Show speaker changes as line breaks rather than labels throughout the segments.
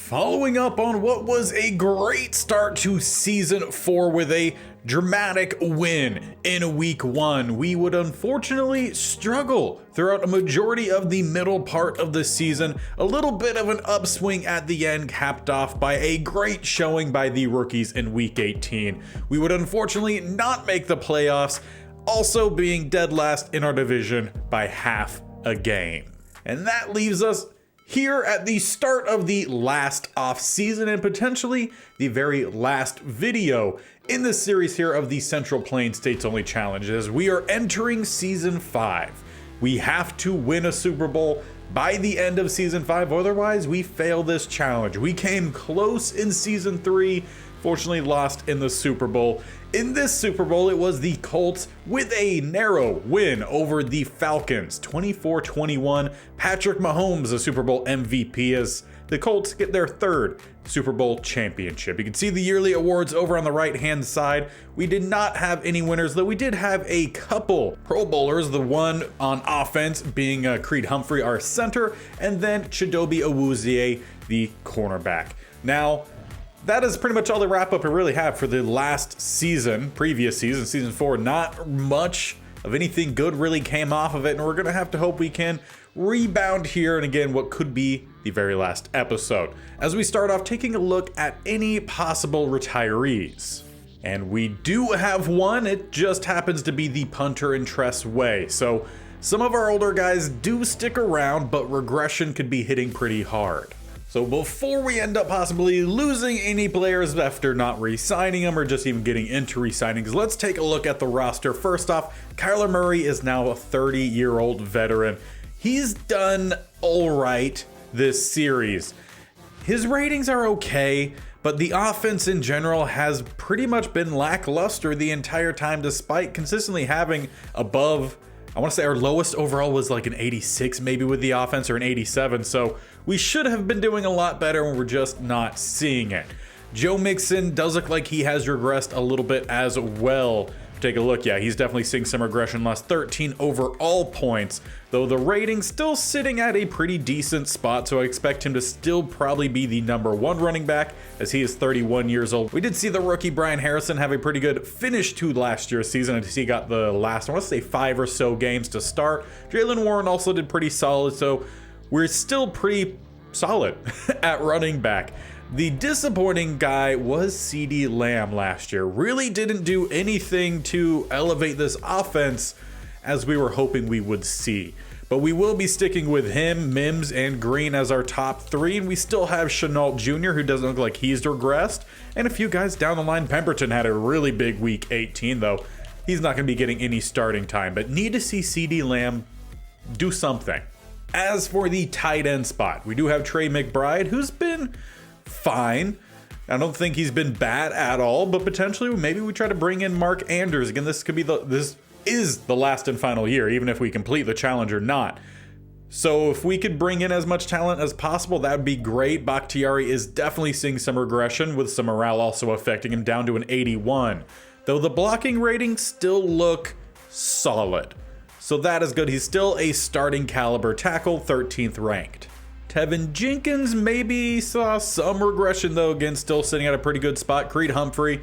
Following up on what was a great start to Season 4 with a dramatic win in Week 1, we would unfortunately struggle throughout a majority of the middle part of the season. A little bit of an upswing at the end, capped off by a great showing by the rookies in Week 18. We would unfortunately not make the playoffs, also being dead last in our division by half a game. And that leaves us here at the start of the last off season and potentially the very last video in the series here of the Central Plains States Only Challenge, as we are entering Season 5. We have to win a Super Bowl by the end of Season 5, otherwise we fail this challenge. We came close in Season 3, fortunately lost in the Super Bowl. In this Super Bowl, it was the Colts with a narrow win over the Falcons, 24-21. Patrick Mahomes, the Super Bowl MVP, as the Colts get their third Super Bowl championship. You can see the yearly awards over on the right-hand side. We did not have any winners, though we did have a couple Pro Bowlers, the one on offense being Creed Humphrey, our center, and then Chidobe Awuzie, the cornerback. Now, that is pretty much all the wrap up I really have for the last season, previous season, Season 4. Not much of anything good really came off of it, and we're going to have to hope we can rebound here and again what could be the very last episode. As we start off taking a look at any possible retirees. And we do have one, it just happens to be the punter in Tress Way. So some of our older guys do stick around, but regression could be hitting pretty hard. So before we end up possibly losing any players after not re-signing them or just even getting into re-signings, let's take a look at the roster. First off, Kyler Murray is now a 30-year-old veteran. He's done all right this series. His ratings are okay, but the offense in general has pretty much been lackluster the entire time, despite consistently having above, I want to say our lowest overall was like an 86 maybe with the offense, or an 87. So we should have been doing a lot better and we're just not seeing it. Joe Mixon does look like he has regressed a little bit as well. Take a look. Yeah, he's definitely seeing some regression. Lost 13 overall points, though the rating's still sitting at a pretty decent spot, so I expect him to still probably be the #1 running back, as he is 31 years old. We did see the rookie Brian Harrison have a pretty good finish to last year's season, as he got the last, I want to say 5 or so games to start. Jaylen Warren also did pretty solid, so we're still pretty solid at running back. The disappointing guy was CeeDee Lamb last year. Really didn't do anything to elevate this offense as we were hoping we would see. But we will be sticking with him, Mims, and Green as our top 3, and we still have Chenault Jr., who doesn't look like he's regressed, and a few guys down the line. Pemberton had a really big Week 18, though he's not going to be getting any starting time, but need to see CeeDee Lamb do something. As for the tight end spot, we do have Trey McBride, who's been fine. I don't think he's been bad at all, but potentially maybe we try to bring in Mark Andrews. Again, this is the last and final year, even if we complete the challenge or not. So if we could bring in as much talent as possible, that would be great. Bakhtiari is definitely seeing some regression, with some morale also affecting him, down to an 81. Though the blocking ratings still look solid. So that is good. He's still a starting caliber tackle, 13th ranked. Tevin Jenkins maybe saw some regression, though, again, still sitting at a pretty good spot. Creed Humphrey,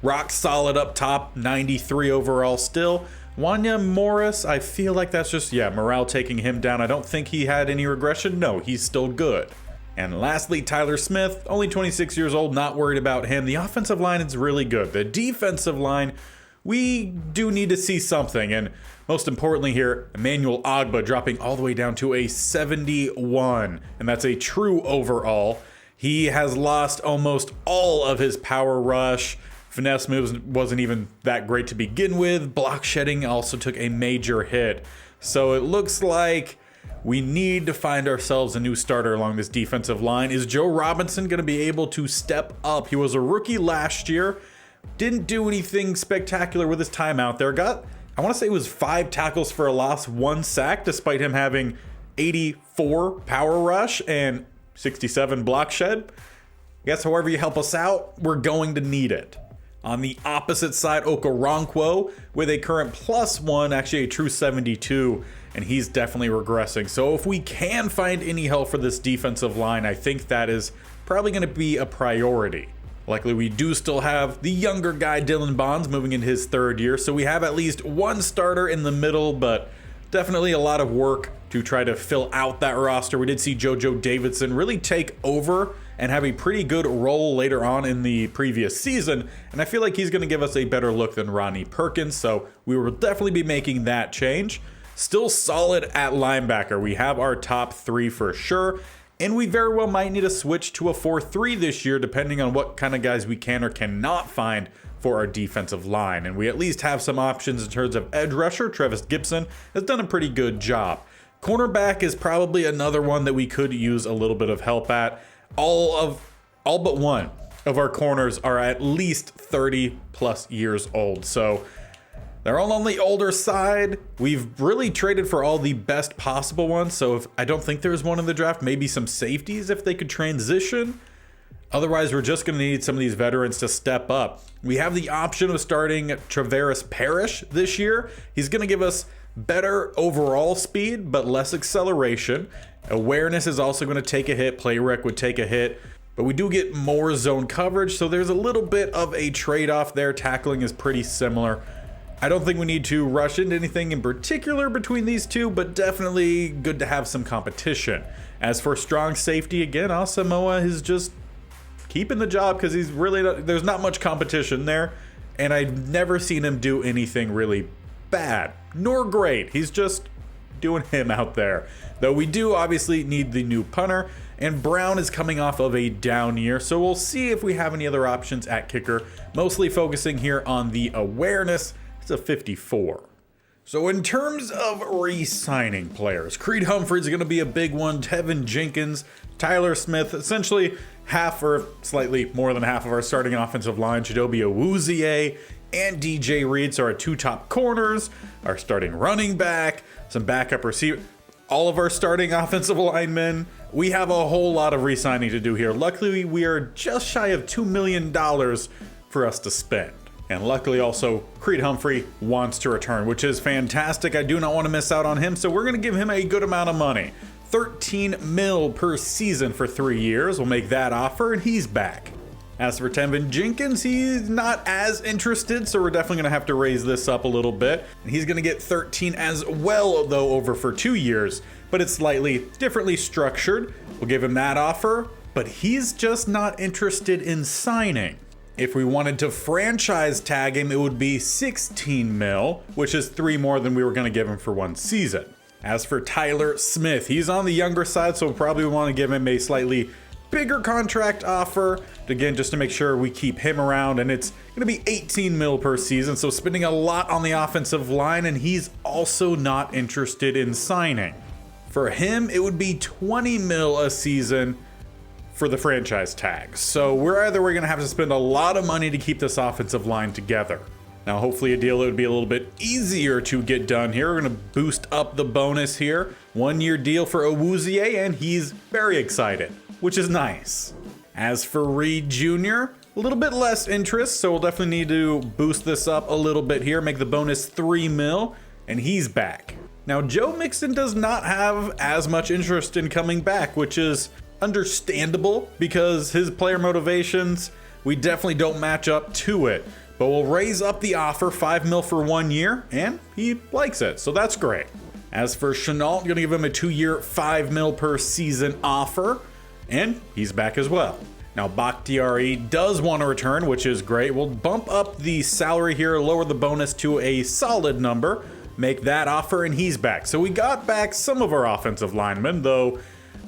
rock solid up top, 93 overall still. Wanya Morris, I feel like that's just, morale taking him down. I don't think he had any regression. No, he's still good. And lastly, Tyler Smith, only 26 years old, not worried about him. The offensive line is really good. The defensive line, we do need to see something, and most importantly here, Emmanuel Ogbah dropping all the way down to a 71, and that's a true overall. He has lost almost all of his power rush. Finesse moves wasn't even that great to begin with. Block shedding also took a major hit. So it looks like we need to find ourselves a new starter along this defensive line. Is Joe Robinson going to be able to step up? He was a rookie last year. Didn't do anything spectacular with his time out there. I want to say it was 5 tackles for a loss, 1 sack, despite him having 84 power rush and 67 block shed. I guess however you help us out, we're going to need it. On the opposite side, Okoronkwo with a current +1, actually a true 72, and he's definitely regressing. So if we can find any help for this defensive line, I think that is probably going to be a priority. Luckily, we do still have the younger guy, Dylan Bonds, moving in his 3rd year, so we have at least one starter in the middle, but definitely a lot of work to try to fill out that roster. We did see JoJo Davidson really take over and have a pretty good role later on in the previous season, and I feel like he's going to give us a better look than Ronnie Perkins, so we will definitely be making that change. Still solid at linebacker. We have our top 3 for sure, and we very well might need to switch to a 4-3 this year, depending on what kind of guys we can or cannot find for our defensive line. And we at least have some options in terms of edge rusher. Trevis Gibson has done a pretty good job. Cornerback is probably another one that we could use a little bit of help at. All but one of our corners are at least 30 plus years old. So they're all on the older side. We've really traded for all the best possible ones. So I don't think there's one in the draft, maybe some safeties if they could transition. Otherwise, we're just going to need some of these veterans to step up. We have the option of starting Travaris Parrish this year. He's going to give us better overall speed, but less acceleration. Awareness is also going to take a hit. Play rec would take a hit. But we do get more zone coverage, so there's a little bit of a trade-off there. Tackling is pretty similar. I don't think we need to rush into anything in particular between these two, but definitely good to have some competition. As for strong safety, again, Asamoah is just keeping the job because he's really there's not much competition there, and I've never seen him do anything really bad nor great. He's just doing him out there. Though we do obviously need the new punter, and Brown is coming off of a down year, so we'll see if we have any other options at kicker, mostly focusing here on the awareness. It's a 54. So in terms of re-signing players, Creed Humphrey's going to be a big one. Tevin Jenkins, Tyler Smith, essentially half or slightly more than half of our starting offensive line. Chidobe Awuzie and DJ Reed, so our 2 top corners, our starting running back, some backup receiver, all of our starting offensive linemen. We have a whole lot of re-signing to do here. Luckily, we are just shy of $2 million for us to spend. And luckily also, Creed Humphrey wants to return, which is fantastic. I do not want to miss out on him, so we're going to give him a good amount of money. $13 million per season for 3 years. We'll make that offer, and he's back. As for Tevin Jenkins, he's not as interested, so we're definitely going to have to raise this up a little bit. And he's going to get 13 as well, though, over for 2 years, but it's slightly differently structured. We'll give him that offer, but he's just not interested in signing. If we wanted to franchise tag him, it would be 16 mil, which is 3 more than we were going to give him for 1 season. As for Tyler Smith, he's on the younger side, so we'll probably want to give him a slightly bigger contract offer, again, just to make sure we keep him around, and it's going to be 18 mil per season, so spending a lot on the offensive line, and he's also not interested in signing. For him, it would be 20 mil a season for the franchise tag. So we're going to have to spend a lot of money to keep this offensive line together. Now, hopefully a deal that would be a little bit easier to get done here. We're going to boost up the bonus here. 1-year deal for Awuzie, and he's very excited, which is nice. As for Reed Jr., a little bit less interest, so we'll definitely need to boost this up a little bit here, make the bonus 3 mil, and he's back. Now, Joe Mixon does not have as much interest in coming back, which is understandable because his player motivations, we definitely don't match up to it. But we'll raise up the offer, 5 mil for 1 year, and he likes it, so that's great. As for Chenault, gonna give him a 2-year, 5 mil per season offer, and he's back as well. Now Bakhtiari does want to return, which is great. We'll bump up the salary here, lower the bonus to a solid number, make that offer, and he's back. So we got back some of our offensive linemen, though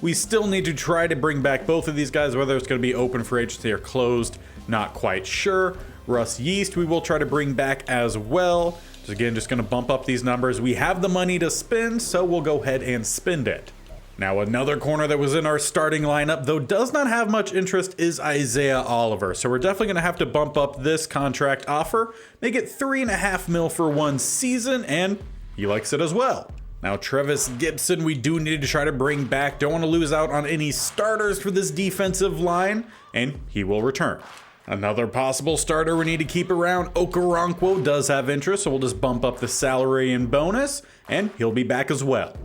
we still need to try to bring back both of these guys, whether it's going to be open for agency or closed, not quite sure. Russ Yeast, we will try to bring back as well. So again, just going to bump up these numbers. We have the money to spend, so we'll go ahead and spend it. Now, another corner that was in our starting lineup, though does not have much interest, is Isaiah Oliver. So we're definitely going to have to bump up this contract offer, make it 3.5 mil for 1 season, and he likes it as well. Now, Trevis Gibson, we do need to try to bring back. Don't want to lose out on any starters for this defensive line, and he will return. Another possible starter we need to keep around, Okoronkwo, does have interest, so we'll just bump up the salary and bonus, and he'll be back as well.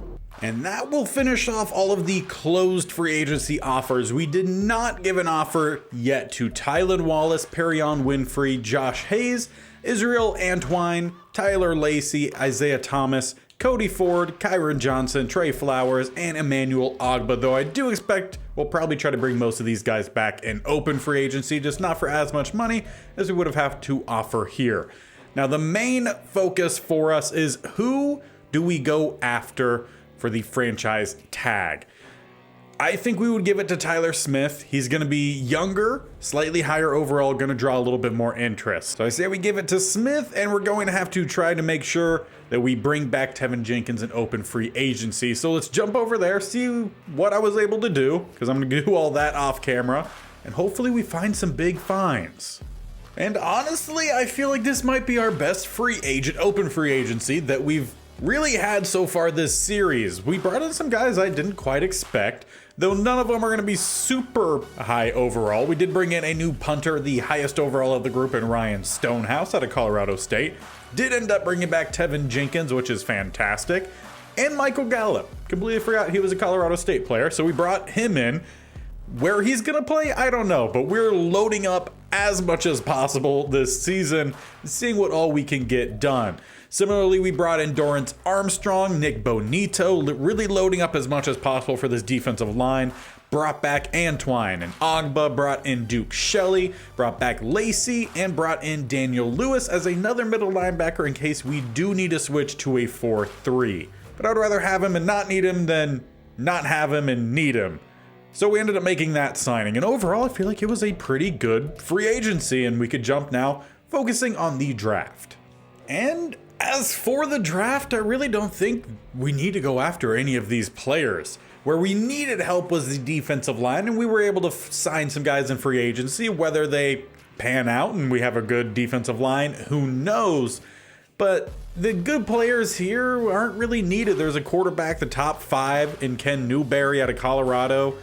And that will finish off all of the closed free agency offers. We did not give an offer yet to Tylan Wallace, Perion Winfrey, Josh Hayes, Israel Antwine, Tyler Lacey, Isaiah Thomas, Cody Ford, Kyron Johnson, Trey Flowers, and Emmanuel Ogba, though I do expect we'll probably try to bring most of these guys back in open free agency, just not for as much money as we would have had to offer here. Now, the main focus for us is who do we go after for the franchise tag? I think we would give it to Tyler Smith. He's going to be younger, slightly higher overall, going to draw a little bit more interest. So I say we give it to Smith, and we're going to have to try to make sure that we bring back Tevin Jenkins in open free agency. So let's jump over there, see what I was able to do, because I'm going to do all that off camera, and hopefully we find some big finds. And honestly, I feel like this might be our best free agent, open free agency that we've really had so far this series. We brought in some guys I didn't quite expect, though none of them are going to be super high overall. We did bring in a new punter, the highest overall of the group, in Ryan Stonehouse out of Colorado State. Did end up bringing back Tevin Jenkins, which is fantastic, and Michael Gallup. Completely forgot he was a Colorado State player, so we brought him in. Where he's going to play, I don't know, but we're loading up as much as possible this season, seeing what all we can get done. Similarly, we brought in Dorrance Armstrong, Nick Bonito, really loading up as much as possible for this defensive line. Brought back Antwine and Ogba, brought in Duke Shelley, brought back Lacey, and brought in Daniel Lewis as another middle linebacker in case we do need to switch to a 4-3. But I'd rather have him and not need him than not have him and need him. So we ended up making that signing, and overall I feel like it was a pretty good free agency, and we could jump now, focusing on the draft. And as for the draft, I really don't think we need to go after any of these players. Where we needed help was the defensive line, and we were able to sign some guys in free agency. Whether they pan out and we have a good defensive line, who knows? But the good players here aren't really needed. There's a quarterback, the top 5 in Ken Newberry out of Colorado.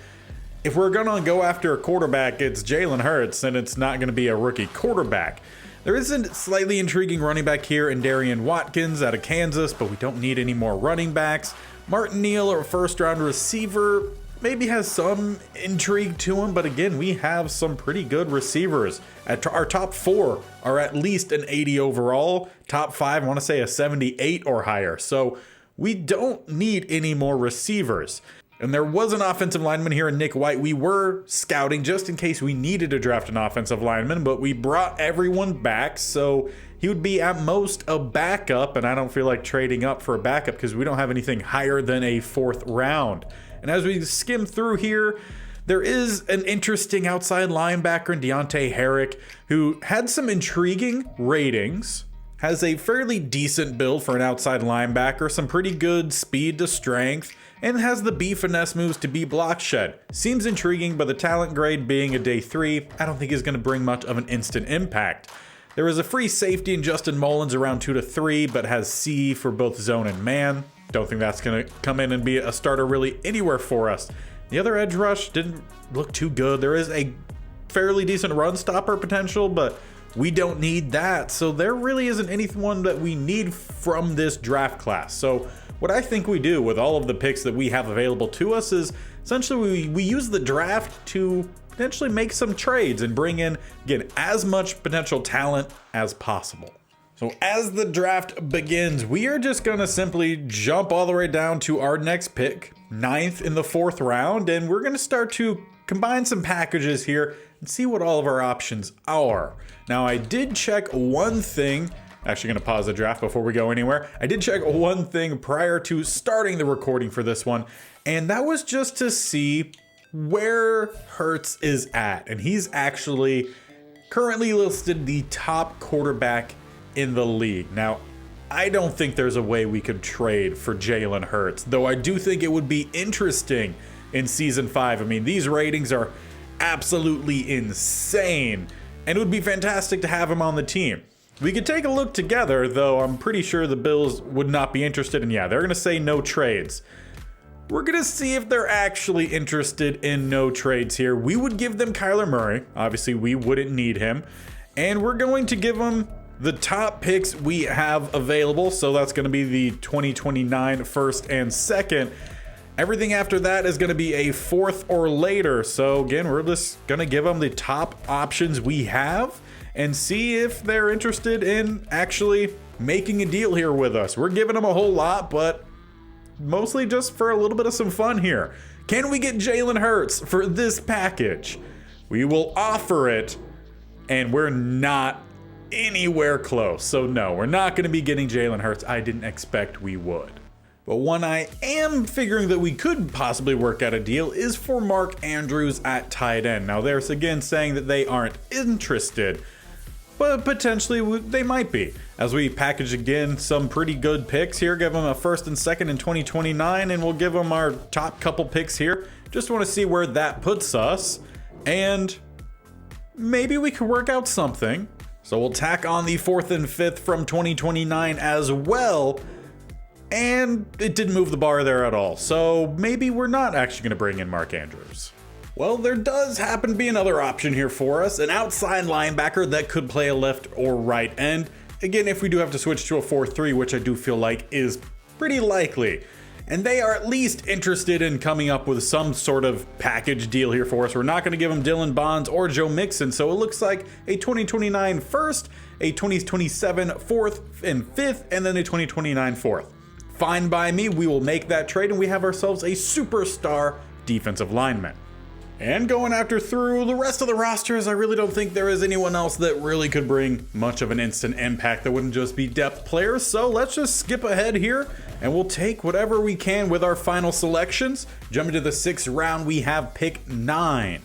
If we're going to go after a quarterback, it's Jalen Hurts, and it's not going to be a rookie quarterback. There is a slightly intriguing running back here in Darian Watkins out of Kansas, but we don't need any more running backs. Martin Neal, a first-round receiver, maybe has some intrigue to him, but again, we have some pretty good receivers. Our top 4 are at least an 80 overall. Top 5, I want to say a 78 or higher. So we don't need any more receivers. And there was an offensive lineman here in Nick White. We were scouting just in case we needed to draft an offensive lineman, but we brought everyone back, so he would be at most a backup, and I don't feel like trading up for a backup because we don't have anything higher than a 4th round. And as we skim through here, there is an interesting outside linebacker in Deontay Herrick who had some intriguing ratings, has a fairly decent build for an outside linebacker, some pretty good speed to strength, and has the B finesse moves to be block shed. Seems intriguing, but the talent grade being a day 3, I don't think is going to bring much of an instant impact. There is a free safety in Justin Mullins around 2 to 3, but has C for both zone and man. Don't think that's going to come in and be a starter really anywhere for us. The other edge rush didn't look too good. There is a fairly decent run stopper potential, but we don't need that. So there really isn't anyone that we need from this draft class. So what I think we do with all of the picks that we have available to us is essentially we use the draft to potentially make some trades and bring in, again, as much potential talent as possible. So as the draft begins, we are just going to simply jump all the way down to our next pick, 9th in the 4th round, and we're going to start to combine some packages here and see what all of our options are. Now, I did check one thing. Actually going to pause the draft before we go anywhere. I did check one thing prior to starting the recording for this one, and that was just to see where Hurts is at. And he's actually currently listed the top quarterback in the league. Now, I don't think there's a way we could trade for Jalen Hurts, though I do think it would be interesting in Season 5. I mean, these ratings are absolutely insane, and it would be fantastic to have him on the team. We could take a look together, though I'm pretty sure the Bills would not be interested, and yeah, they're going to say no trades. We're going to see if they're actually interested in no trades here. We would give them Kyler Murray. Obviously, we wouldn't need him. And we're going to give them the top picks we have available, so that's going to be the 2029 first and second. Everything after that is going to be a fourth or later. So again, we're just going to give them the top options we have and see if they're interested in actually making a deal here with us. We're giving them a whole lot, but mostly just for a little bit of some fun here. Can we get Jalen Hurts for this package? We will offer it, and we're not anywhere close. So no, we're not going to be getting Jalen Hurts. I didn't expect we would. But one I am figuring that we could possibly work out a deal is for Mark Andrews at tight end. Now there's again saying that they aren't interested, but potentially they might be. As we package again some pretty good picks here, give them a first and second in 2029, and we'll give them our top couple picks here. Just want to see where that puts us, and maybe we could work out something. So we'll tack on the fourth and fifth from 2029 as well. And it didn't move the bar there at all. So maybe we're not actually going to bring in Mark Andrews. Well, there does happen to be another option here for us, an outside linebacker that could play a left or right end. Again, if we do have to switch to a 4-3, which I do feel like is pretty likely. And they are at least interested in coming up with some sort of package deal here for us. We're not going to give them Dylan Bonds or Joe Mixon, so it looks like a 2029 first, a 2027 fourth and fifth, and then a 2029 fourth. Fine by me, we will make that trade, and we have ourselves a superstar defensive lineman. And going after through the rest of the rosters, I really don't think there is anyone else that really could bring much of an instant impact that wouldn't just be depth players. So let's just skip ahead here, and we'll take whatever we can with our final selections. Jumping to the 6th round, we have pick 9.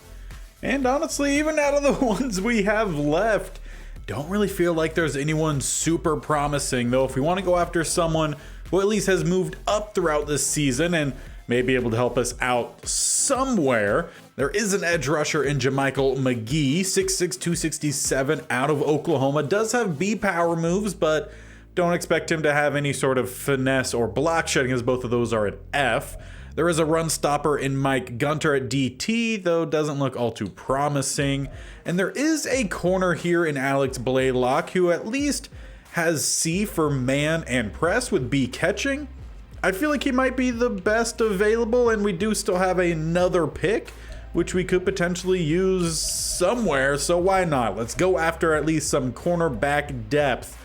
And honestly, even out of the ones we have left, don't really feel like there's anyone super promising, though. If we want to go after someone who at least has moved up throughout this season and may be able to help us out somewhere, there is an edge rusher in Jamichael McGee, 6'6", 267, out of Oklahoma. Does have B power moves, but don't expect him to have any sort of finesse or block shedding, as both of those are at F. There is a run stopper in Mike Gunter at DT, though doesn't look all too promising. And there is a corner here in Alex Blaylock, who at least has C for man and press with B catching. I feel like he might be the best available, and we do still have another pick, which we could potentially use somewhere, so why not? Let's go after at least some cornerback depth,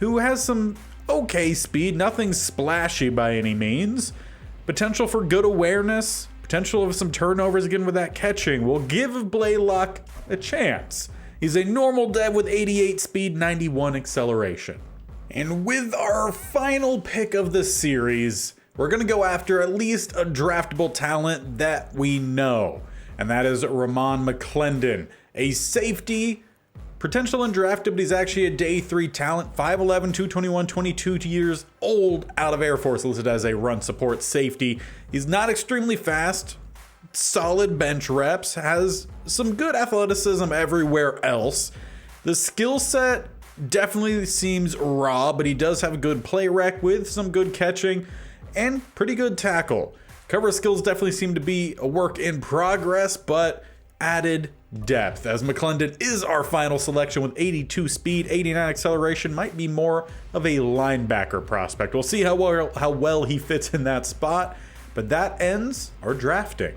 who has some okay speed, nothing splashy by any means. Potential for good awareness, potential of some turnovers again with that catching. We'll give Blaylock a chance. He's a normal dev with 88 speed, 91 acceleration. And with our final pick of the series, we're going to go after at least a draftable talent that we know. And that is Ramon McClendon, a safety, potential undrafted, but he's actually a day 3 talent, 5'11", 221, 22 years old, out of Air Force, listed as a run support safety. He's not extremely fast, solid bench reps, has some good athleticism everywhere else. The skill set definitely seems raw, but he does have a good play rec with some good catching and pretty good tackle. Cover skills definitely seem to be a work in progress, but added depth, as McClendon is our final selection with 82 speed, 89 acceleration, might be more of a linebacker prospect. We'll see how well he fits in that spot, but that ends our drafting.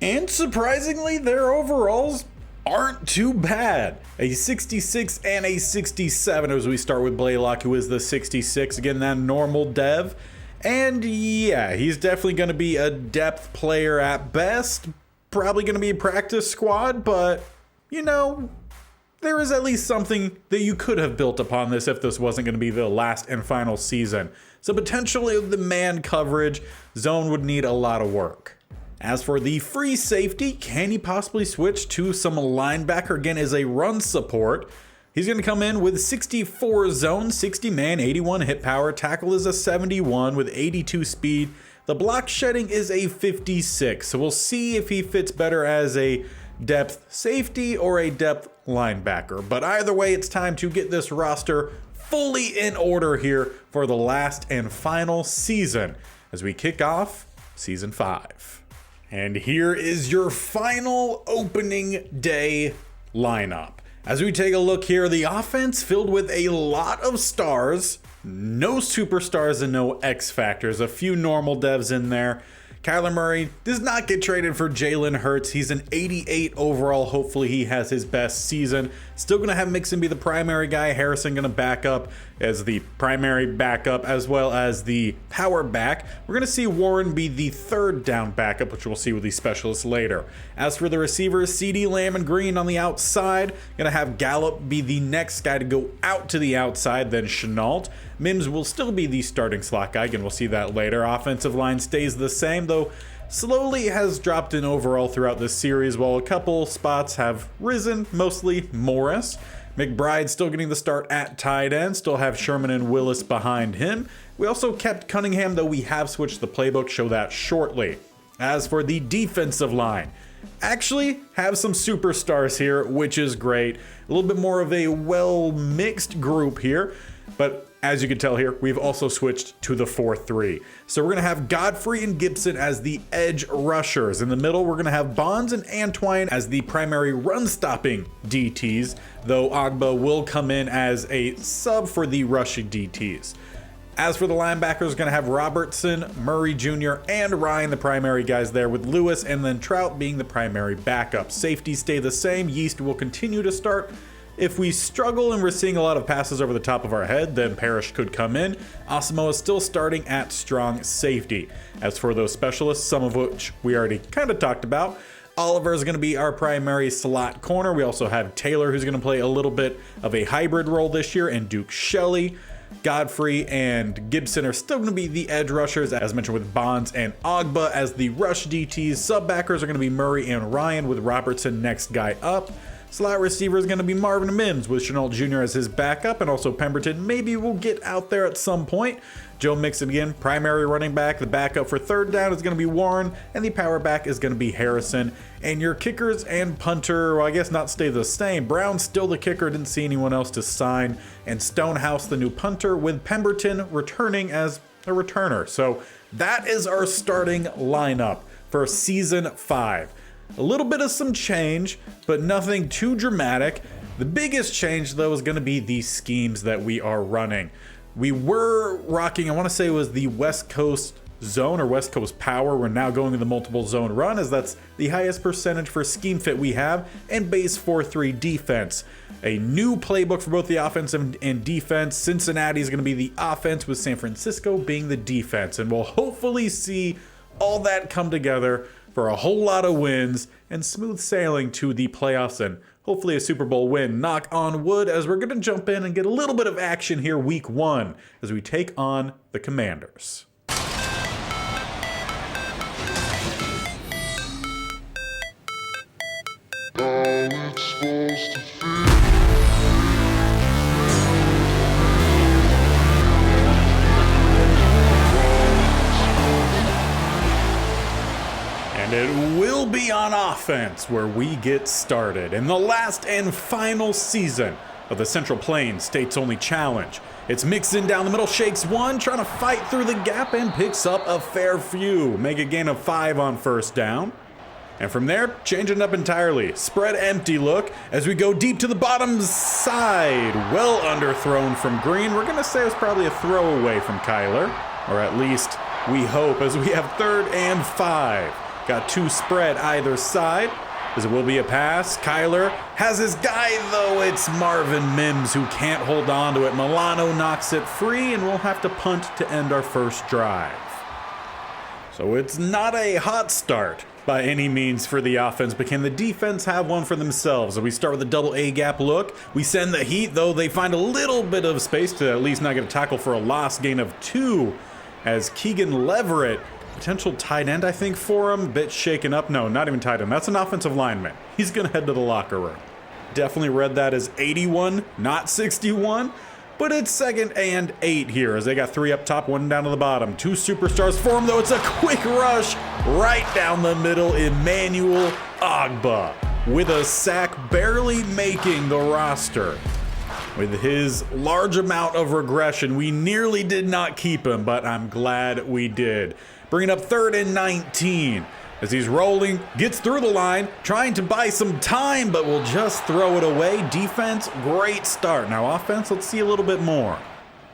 And surprisingly, their overalls aren't too bad. A 66 and a 67 as we start with Blaylock, who is the 66. Again, that normal dev. And yeah, he's definitely going to be a depth player at best. Probably going to be a practice squad, but you know, there is at least something that you could have built upon this if this wasn't going to be the last and final season. So potentially the man coverage zone would need a lot of work. As for the free safety, can he possibly switch to some linebacker? Again, as a run support. He's going to come in with 64 zone, 60 man, 81 hit power. Tackle is a 71 with 82 speed. The block shedding is a 56. So we'll see if he fits better as a depth safety or a depth linebacker. But either way, it's time to get this roster fully in order here for the last and final season as we kick off season 5. And here is your final opening day lineup. As we take a look here, the offense filled with a lot of stars, no superstars and no X factors, a few normal devs in there. Kyler Murray does not get traded for Jalen Hurts. He's an 88 overall. Hopefully he has his best season. Still going to have Mixon be the primary guy. Harrison going to back up as the primary backup as well as the power back. We're going to see Warren be the third down backup, which we'll see with these specialists later. As for the receivers, CeeDee Lamb and Green on the outside. Going to have Gallup be the next guy to go out to the outside, then Chenault. Mims will still be the starting slot guy, and we'll see that later. Offensive line stays the same, though slowly has dropped in overall throughout this series, while a couple spots have risen, mostly Morris. McBride still getting the start at tight end, still have Sherman and Willis behind him. We also kept Cunningham, though we have switched the playbook, show that shortly. As for the defensive line, actually have some superstars here, which is great. A little bit more of a well-mixed group here, but as you can tell here, we've also switched to the 4-3. So we're going to have Godfrey and Gibson as the edge rushers. In the middle, we're going to have Bonds and Antoine as the primary run-stopping DTs, though Agba will come in as a sub for the rushing DTs. As for the linebackers, going to have Robertson, Murray Jr., and Ryan, the primary guys there, with Lewis and then Trout being the primary backup. Safeties stay the same. Yeast will continue to start. If we struggle and we're seeing a lot of passes over the top of our head, then Parrish could come in. Asamoah is still starting at strong safety. As for those specialists, some of which we already kind of talked about, Oliver is going to be our primary slot corner. We also have Taylor, who's going to play a little bit of a hybrid role this year, and Duke Shelley. Godfrey and Gibson are still going to be the edge rushers, as mentioned, with Bonds and Agba as the rush DTs. Sub-backers are going to be Murray and Ryan, with Robertson next guy up. Slot receiver is going to be Marvin Mims, with Chenault Jr. as his backup, and also Pemberton maybe will get out there at some point. Joe Mixon again, primary running back. The backup for third down is going to be Warren, and the power back is going to be Harrison. And your kickers and punter, well, I guess not stay the same. Brown's still the kicker, didn't see anyone else to sign. And Stonehouse, the new punter, with Pemberton returning as a returner. So that is our starting lineup for season 5. A little bit of some change, but nothing too dramatic. The biggest change, though, is going to be the schemes that we are running. We were rocking, I want to say it was the West Coast zone or West Coast power. We're now going to the multiple zone run, as that's the highest percentage for scheme fit we have, and base 4-3 defense. A new playbook for both the offense and defense. Cincinnati is going to be the offense, with San Francisco being the defense, and we'll hopefully see all that come together for a whole lot of wins and smooth sailing to the playoffs and hopefully a Super Bowl win. Knock on wood, as we're going to jump in and get a little bit of action here week 1 as we take on the Commanders. It will be on offense where we get started in the last and final season of the Central Plains States Only Challenge. It's Mixon down the middle, shakes one, trying to fight through the gap and picks up a fair few. Make a gain of 5 on first down. And from there, changing it up entirely. Spread empty look as we go deep to the bottom side. Well underthrown from Green. We're going to say it was probably a throwaway from Kyler, or at least we hope, as we have 3rd and 5. Got 2 spread either side, as it will be a pass. Kyler has his guy, though. It's Marvin Mims who can't hold on to it. Milano knocks it free, and we'll have to punt to end our first drive. So it's not a hot start by any means for the offense, but can the defense have one for themselves? So we start with a double A gap look. We send the heat, though they find a little bit of space to at least not get a tackle for a loss, gain of 2, as Keegan Leverett, potential tight end, I think, for him. Bit shaken up. No, not even tight end. That's an offensive lineman. He's going to head to the locker room. Definitely read that as 81, not 61. But it's 2nd and 8 here, as they got 3 up top, 1 down to the bottom. 2 superstars for him, though. It's a quick rush right down the middle. Emmanuel Agba with a sack, barely making the roster. With his large amount of regression, we nearly did not keep him, but I'm glad we did. Bringing up 3rd and 19. as he's rolling, gets through the line, trying to buy some time, but will just throw it away. Defense, great start. Now offense, let's see a little bit more.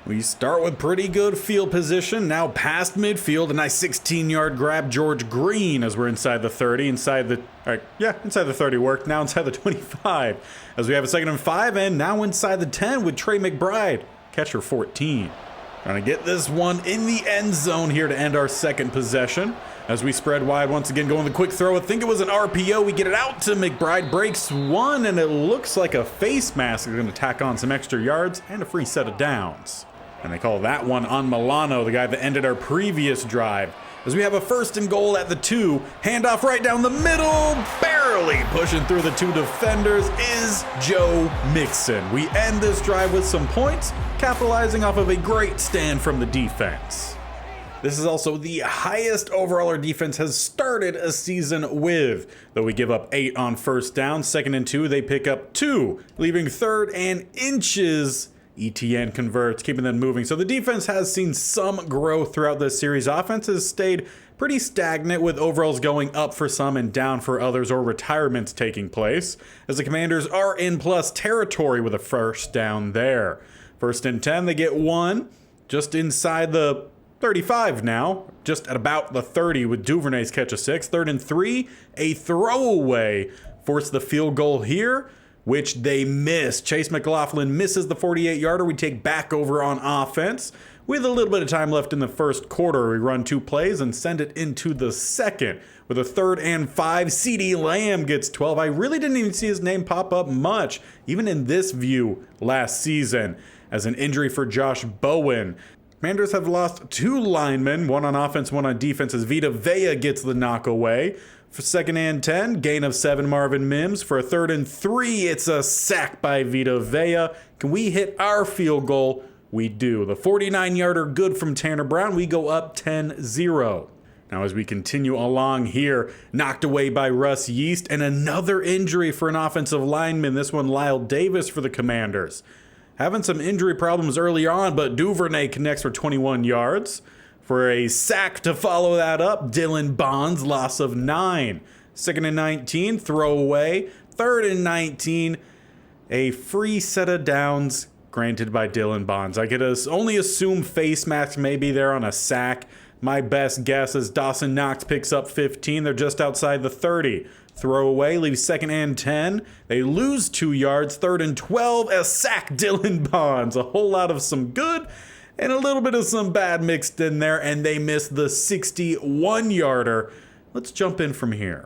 We start with pretty good field position, now past midfield, a nice 16-yard grab, George Green, as we're inside the 30, inside the 30 worked, now inside the 25, as we have a 2nd and 5, and now inside the 10 with Trey McBride, catcher 14. Trying to get this one in the end zone here to end our second possession. As we spread wide once again, going the quick throw. I think it was an RPO. We get it out to McBride, breaks one, and it looks like a face mask is going to tack on some extra yards and a free set of downs. And they call that one on Milano, the guy that ended our previous drive. As we have a 1st and goal at the 2, handoff right down the middle, barely pushing through the 2 defenders is Joe Mixon. We end this drive with some points, capitalizing off of a great stand from the defense. This is also the highest overall our defense has started a season with. Though we give up 8 on 1st down, 2nd and 2, they pick up 2, leaving 3rd and inches. ETN converts, keeping them moving. So the defense has seen some growth throughout this series. Offense has stayed pretty stagnant, with overalls going up for some and down for others, or retirements taking place, as the Commanders are in plus territory with a 1st down there. 1st and 10, they get 1 just inside the 35 now, just at about the 30 with Duvernay's catch of 6. 3rd and 3, a throwaway forced the field goal here, which they miss. Chase McLaughlin misses the 48-yarder. We take back over on offense. With a little bit of time left in the 1st quarter, we run 2 plays and send it into the 2nd. With a 3rd and 5, CeeDee Lamb gets 12. I really didn't even see his name pop up much, even in this view last season, as an injury for Josh Bowen. Commanders have lost 2 linemen, 1 on offense, 1 on defense, as Vita Vea gets the knock away. For 2nd and 10, gain of 7, Marvin Mims. For a 3rd and 3, it's a sack by Vita Vea. Can we hit our field goal? We do. The 49-yarder good from Tanner Brown. We go up 10-0. Now as we continue along here, knocked away by Russ Yeast, and another injury for an offensive lineman. This one, Lyle Davis for the Commanders. Having some injury problems early on, but Duvernay connects for 21 yards. For a sack to follow that up, Dylan Bonds, loss of 9. 2nd and 19, throwaway. 3rd and 19, a free set of downs granted by Dylan Bonds. I could only assume face mask may be there on a sack. My best guess is Dawson Knox picks up 15. They're just outside the 30. Throwaway leaves 2nd and 10. They lose 2 yards. 3rd and 12, a sack, Dylan Bonds. A whole lot of some good and a little bit of some bad mixed in there, and they miss the 61-yarder. Let's jump in from here.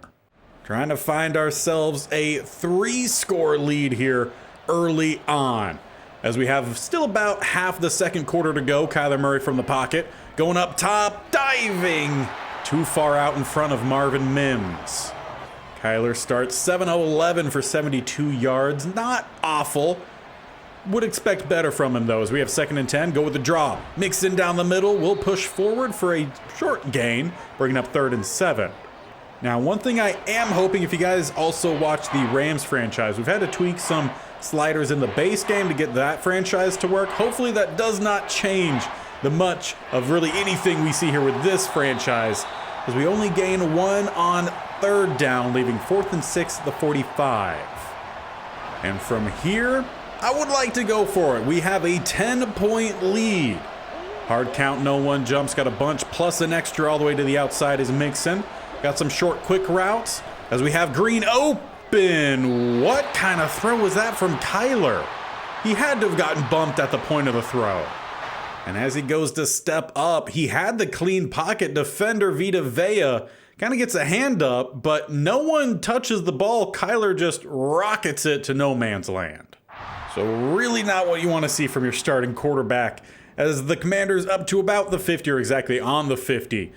Trying to find ourselves a 3-score lead here early on, as we have still about half the 2nd quarter to go. Kyler Murray from the pocket, going up top, diving too far out in front of Marvin Mims. Kyler starts 7-11 for 72 yards. Not awful. Would expect better from him, though, as we have 2nd and 10. Go with the draw. Mixon down the middle. We'll push forward for a short gain, bringing up 3rd and 7. Now, one thing I am hoping, if you guys also watch the Rams franchise, we've had to tweak some sliders in the base game to get that franchise to work. Hopefully that does not change the much of really anything we see here with this franchise, as we only gain 1 on 3rd down, leaving 4th and 6 at the 45. And from here, I would like to go for it. We have a 10-point lead. Hard count, no one jumps. Got a bunch plus an extra all the way to the outside is Mixon. Got some short, quick routes as we have Green open. What kind of throw was that from Kyler? He had to have gotten bumped at the point of the throw. And as he goes to step up, he had the clean pocket. Defender Vita Vea kind of gets a hand up, but no one touches the ball. Kyler just rockets it to no man's land. So really not what you want to see from your starting quarterback, as the Commanders up to about the 50, or exactly on the 50.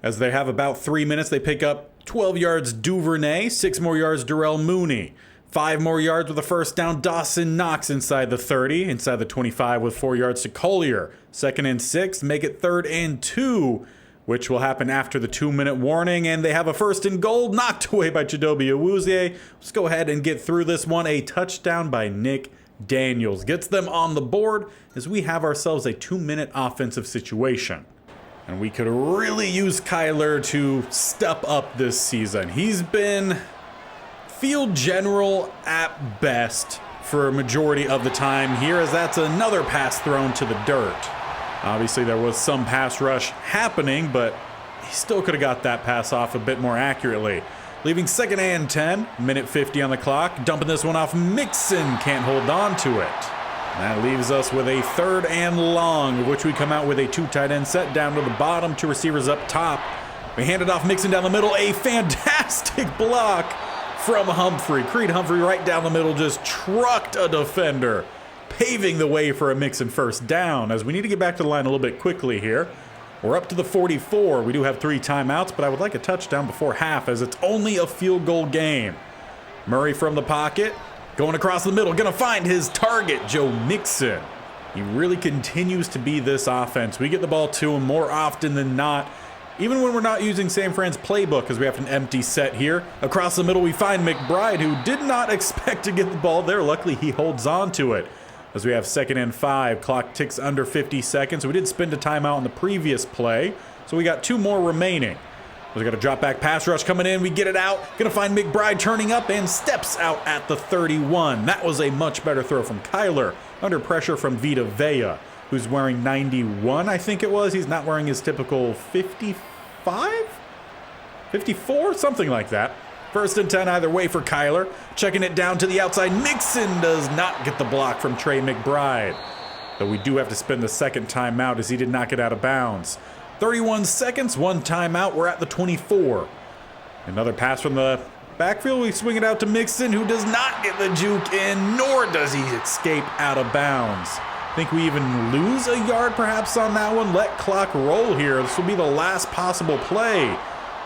As they have about 3 minutes, they pick up 12 yards Duvernay, 6 more yards Darrell Mooney, 5 more yards with a 1st down Dawson Knox inside the 30, inside the 25 with 4 yards to Collier. 2nd and 6, make it 3rd and 2, which will happen after the 2-minute warning, and they have a 1st and goal knocked away by Chidobe Awuzie. Let's go ahead and get through this one. A touchdown by Nick Daniels gets them on the board, as we have ourselves a 2-minute offensive situation. And we could really use Kyler to step up this season. He's been field general at best for a majority of the time here, as that's another pass thrown to the dirt. Obviously, there was some pass rush happening, but he still could have got that pass off a bit more accurately. Leaving 2nd and 10, minute 50 on the clock. Dumping this one off. Mixon can't hold on to it. That leaves us with a 3rd and long, of which we come out with a 2 tight end set down to the bottom, 2 receivers up top. We hand it off Mixon down the middle. A fantastic block from Humphrey. Creed Humphrey right down the middle just trucked a defender, paving the way for a Mixon first down, as we need to get back to the line a little bit quickly here. We're up to the 44. We do have 3 timeouts, but I would like a touchdown before half, as it's only a field goal game. Murray from the pocket. Going across the middle, gonna find his target, Joe Mixon. He really continues to be this offense. We get the ball to him more often than not, even when we're not using San Fran's playbook, because we have an empty set here. Across the middle, we find McBride, who did not expect to get the ball there. Luckily, he holds on to it. As we have 2nd and 5, clock ticks under 50 seconds. We did spend a timeout in the previous play, so we got 2 more remaining. We got a drop back pass rush coming in. We get it out. Gonna find McBride turning up and steps out at the 31. That was a much better throw from Kyler under pressure from Vita Vea, who's wearing 91, I think it was. He's not wearing his typical 55? 54? Something like that. 1st and 10 either way for Kyler. Checking it down to the outside. Mixon does not get the block from Trey McBride, though we do have to spend the 2nd timeout as he did not get out of bounds. 31 seconds, 1 timeout, we're at the 24. Another pass from the backfield, we swing it out to Mixon, who does not get the juke in, nor does he escape out of bounds. I think we even lose a yard perhaps on that one. Let clock roll here. This will be the last possible play.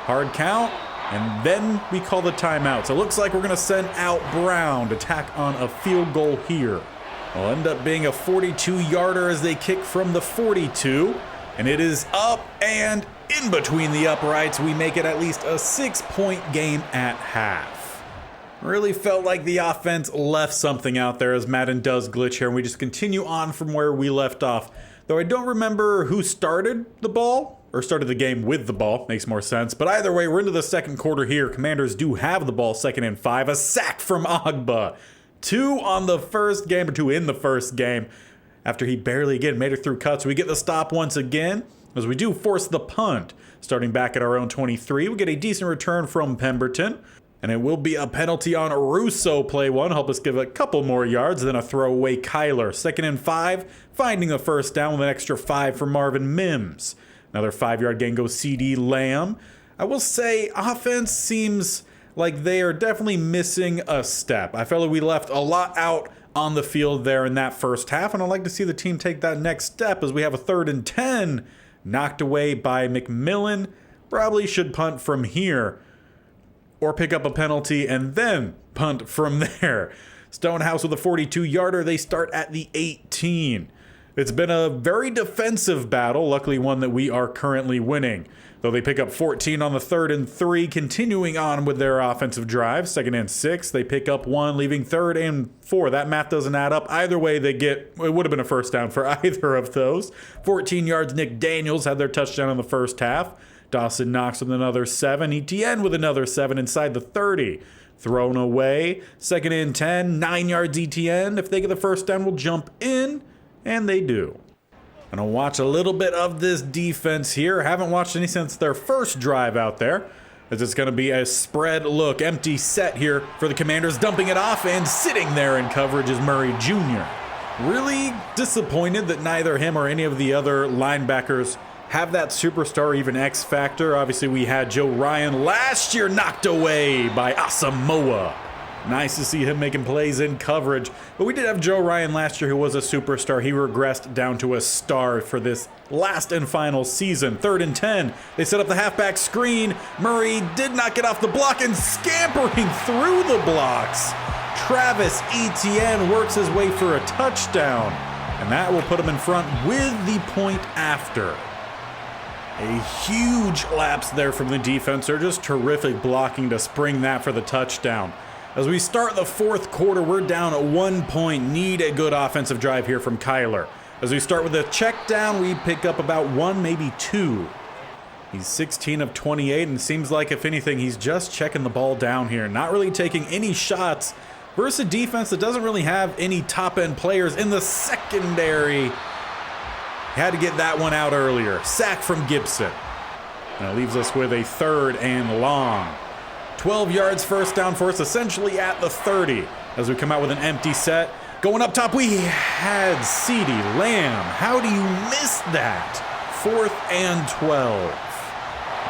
Hard count, and then we call the timeout. So it looks like we're gonna send out Brown to tack on a field goal here. It'll end up being a 42-yarder as they kick from the 42. And it is up and in between the uprights. We make it at least a 6-point game at half. Really felt like the offense left something out there, as Madden does glitch here, and we just continue on from where we left off. Though I don't remember who started the ball, or started the game with the ball, makes more sense. But either way, we're into the 2nd quarter here. Commanders do have the ball, 2nd and 5. A sack from Agba. 2 on the first game, or 2 in the first game, after he barely again made it through cuts. We get the stop once again, as we do force the punt. Starting back at our own 23, we get a decent return from Pemberton, and it will be a penalty on Russo play 1, help us give a couple more yards, then a throwaway Kyler. 2nd and 5, finding the first down with an extra 5 for Marvin Mims. Another 5-yard gain goes CD Lamb. I will say offense seems like they are definitely missing a step. I felt like we left a lot out on the field there in that first half, and I'd like to see the team take that next step, as we have a 3rd and 10 knocked away by McMillan. Probably should punt from here or pick up a penalty and then punt from there. Stonehouse with a 42-yarder. They start at the 18. It's been a very defensive battle, luckily one that we are currently winning. Though they pick up 14 on the 3rd and 3, continuing on with their offensive drive. 2nd and 6, they pick up 1, leaving 3rd and 4. That math doesn't add up. Either way, it would have been a first down for either of those. 14 yards, Nick Daniels had their touchdown in the first half. Dawson Knox with another 7. Etienne with another 7 inside the 30. Thrown away. 2nd and 10, 9 yards Etienne. If they get the first down, we'll jump in, and they do. Gonna watch a little bit of this defense here. Haven't watched any since their first drive out there, as it's gonna be a spread look. Empty set here for the Commanders, dumping it off, and sitting there in coverage is Murray Jr. Really disappointed that neither him or any of the other linebackers have that superstar, even X factor. Obviously we had Joe Ryan last year knocked away by Asamoah. Nice to see him making plays in coverage. But we did have Joe Ryan last year, who was a superstar. He regressed down to a star for this last and final season. 3rd and 10. They set up the halfback screen. Murray did not get off the block, and scampering through the blocks, Travis Etienne works his way for a touchdown. And that will put him in front with the point after. A huge lapse there from the defense. They're just terrific blocking to spring that for the touchdown. As we start the 4th quarter, we're down at 1 point. Need a good offensive drive here from Kyler. As we start with a check down, we pick up about 1, maybe 2. He's 16 of 28, and seems like, if anything, he's just checking the ball down here, not really taking any shots versus a defense that doesn't really have any top-end players in the secondary. Had to get that one out earlier. Sack from Gibson. And it leaves us with a 3rd and long. 12 yards first down for us, essentially at the 30. As we come out with an empty set. Going up top, we had CeeDee Lamb. How do you miss that? 4th and 12.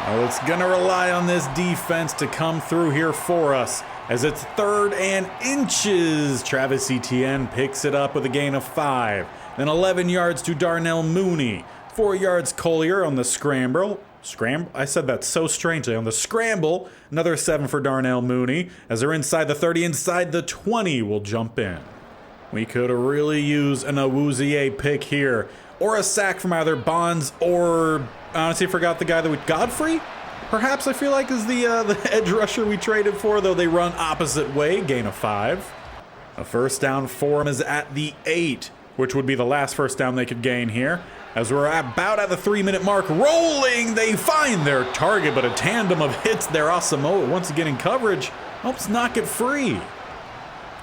Well, it's going to rely on this defense to come through here for us. As it's 3rd and inches. Travis Etienne picks it up with a gain of 5. Then 11 yards to Darnell Mooney. 4 yards Collier on the scramble. I said that so strangely. On the scramble, another 7 for Darnell Mooney. As they're inside the 30, inside the 20, we'll jump in. We could really use an Awuzie pick here. Or a sack from either Bonds or, I honestly forgot the guy that we, Godfrey? Perhaps, I feel like, is the edge rusher we traded for, though they run opposite way, gain of 5. A first down for him is at the 8, which would be the last first down they could gain here. As we're about at the 3-minute mark, rolling, they find their target, but a tandem of hits there. Asamoah once again in coverage, helps knock it free.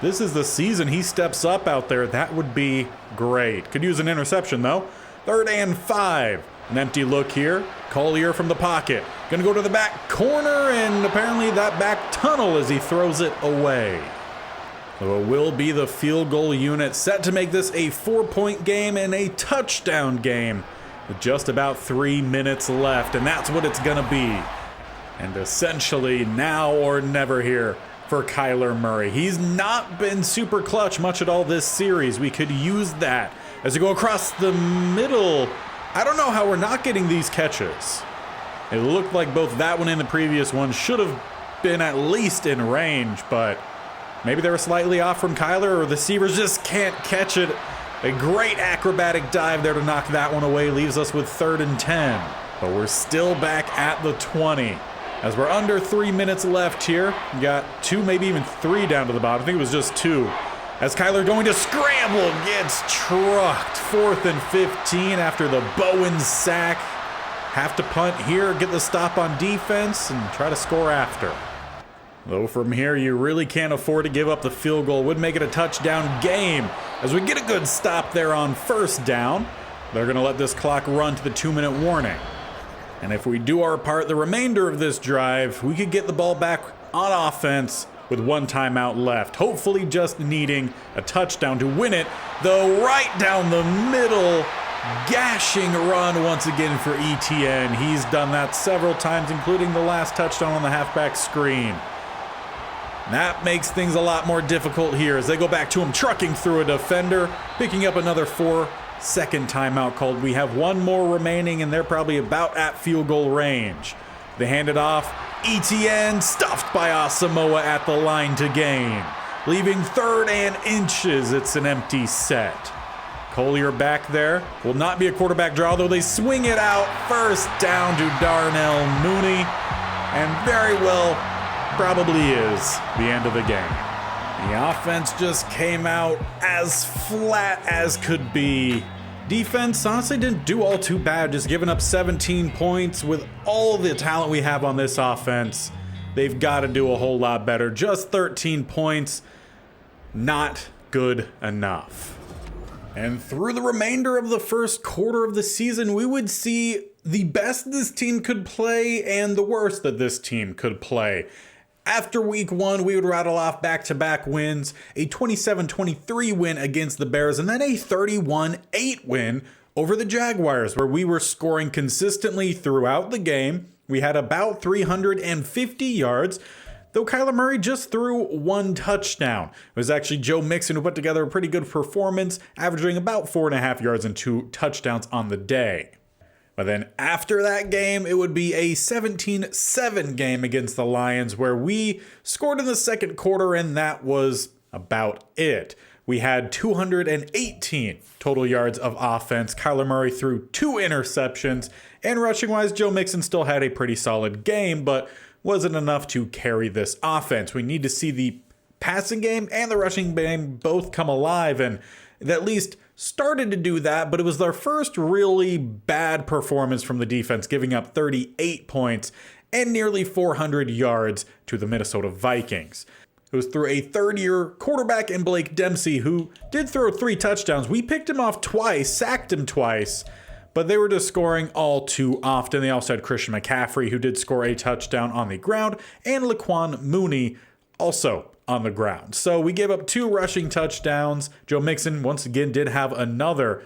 This is the season he steps up out there. That would be great. Could use an interception, though. 3rd and 5. An empty look here. Collier from the pocket. Gonna go to the back corner, and apparently that back tunnel as he throws it away. So it will be the field goal unit set to make this a 4-point game and a touchdown game with just about 3 minutes left, and that's what it's gonna be. And essentially now or never here for Kyler Murray. He's not been super clutch much at all this series. We could use that as we go across the middle. I don't know how we're not getting these catches. It looked like both that one and the previous one should have been at least in range, but maybe they were slightly off from Kyler, or the receivers just can't catch it. A great acrobatic dive there to knock that one away. Leaves us with 3rd and 10. But we're still back at the 20. As we're under 3 minutes left here, we got 2, maybe even 3 down to the bottom. I think it was just 2. As Kyler going to scramble, gets trucked. 4th and 15 after the Bowen sack. Have to punt here, get the stop on defense, and try to score after. Though from here, you really can't afford to give up the field goal. Would make it a touchdown game. As we get a good stop there on 1st down, they're going to let this clock run to the 2-minute warning. And if we do our part the remainder of this drive, we could get the ball back on offense with 1 timeout left. Hopefully just needing a touchdown to win it, though right down the middle, gashing run once again for Etienne. He's done that several times, including the last touchdown on the halfback screen. That makes things a lot more difficult here as they go back to him, trucking through a defender, picking up another 4-second timeout called. We have 1 more remaining, and they're probably about at field goal range. They hand it off. Etienne stuffed by Asamoah at the line to gain. Leaving 3rd and inches. It's an empty set. Collier back there. Will not be a quarterback draw, though they swing it out. 1st down to Darnell Mooney. And very well probably is the end of the game. The offense just came out as flat as could be. Defense honestly didn't do all too bad, just giving up 17 points. With all the talent we have on this offense, they've got to do a whole lot better. Just 13 points, not good enough. And through the remainder of the first quarter of the season, we would see the best this team could play and the worst that this team could play. After week 1, we would rattle off back-to-back wins, a 27-23 win against the Bears, and then a 31-8 win over the Jaguars, where we were scoring consistently throughout the game. We had about 350 yards, though Kyler Murray just threw 1 touchdown. It was actually Joe Mixon who put together a pretty good performance, averaging about 4.5 yards and 2 touchdowns on the day. But then after that game, it would be a 17-7 game against the Lions, where we scored in the second quarter, and that was about it. We had 218 total yards of offense. Kyler Murray threw 2 interceptions, and rushing-wise, Joe Mixon still had a pretty solid game, but wasn't enough to carry this offense. We need to see the passing game and the rushing game both come alive, and that at least started to do that, but it was their first really bad performance from the defense, giving up 38 points and nearly 400 yards to the Minnesota Vikings. It was through a third-year quarterback in Blake Dempsey, who did throw 3 touchdowns. We picked him off twice, sacked him twice, but they were just scoring all too often. They also had Christian McCaffrey, who did score a touchdown on the ground, and Laquan Mooney also on the ground. So we gave up 2 rushing touchdowns. Joe Mixon, once again, did have another.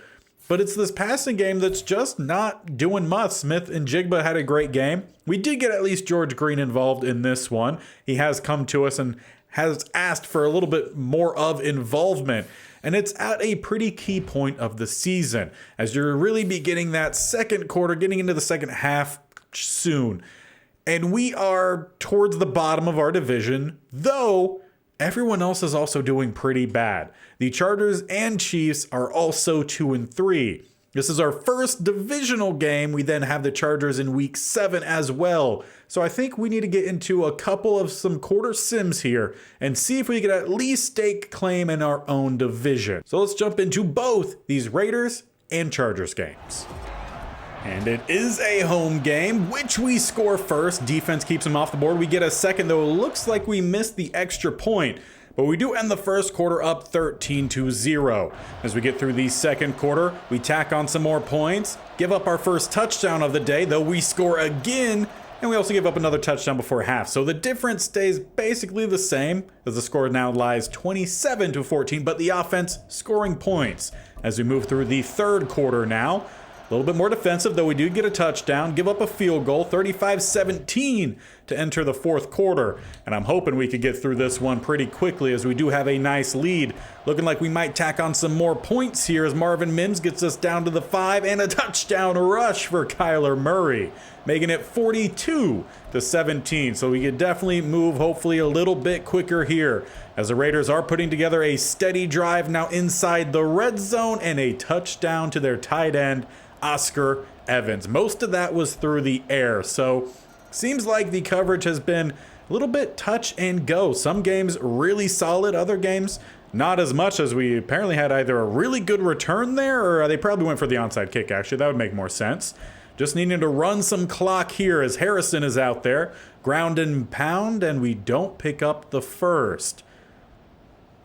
But it's this passing game that's just not doing much. Smith and Jigba had a great game. We did get at least George Green involved in this one. He has come to us and has asked for a little bit more of involvement. And it's at a pretty key point of the season, as you're really beginning that second quarter, getting into the second half soon. And we are towards the bottom of our division, though everyone else is also doing pretty bad. The Chargers and Chiefs are also 2-3. This is our first divisional game. We then have the Chargers in week 7 as well. So I think we need to get into a couple of some quarter sims here and see if we can at least stake claim in our own division. So let's jump into both these Raiders and Chargers games. And it is a home game, which we score first. Defense keeps them off the board. We get a second, though. It looks like we missed the extra point. But we do end the first quarter up 13-0. As we get through the second quarter, we tack on some more points, give up our first touchdown of the day, though we score again, and we also give up another touchdown before half. So the difference stays basically the same, as the score now lies 27-14, but the offense scoring points. As we move through the third quarter now, a little bit more defensive, though we do get a touchdown, give up a field goal, 35-17 to enter the fourth quarter. And I'm hoping we could get through this one pretty quickly, as we do have a nice lead. Looking like we might tack on some more points here, as Marvin Mims gets us down to the 5, and a touchdown rush for Kyler Murray, making it 42-17. So we could definitely move, hopefully, a little bit quicker here, as the Raiders are putting together a steady drive now inside the red zone, and a touchdown to their tight end, Oscar Evans. Most of that was through the air, so seems like the coverage has been a little bit touch and go. Some games really solid, other games not as much, as we apparently had either a really good return there, or they probably went for the onside kick. Actually, that would make more sense. Just needing to run some clock here, as Harrison is out there, ground and pound, and we don't pick up the first.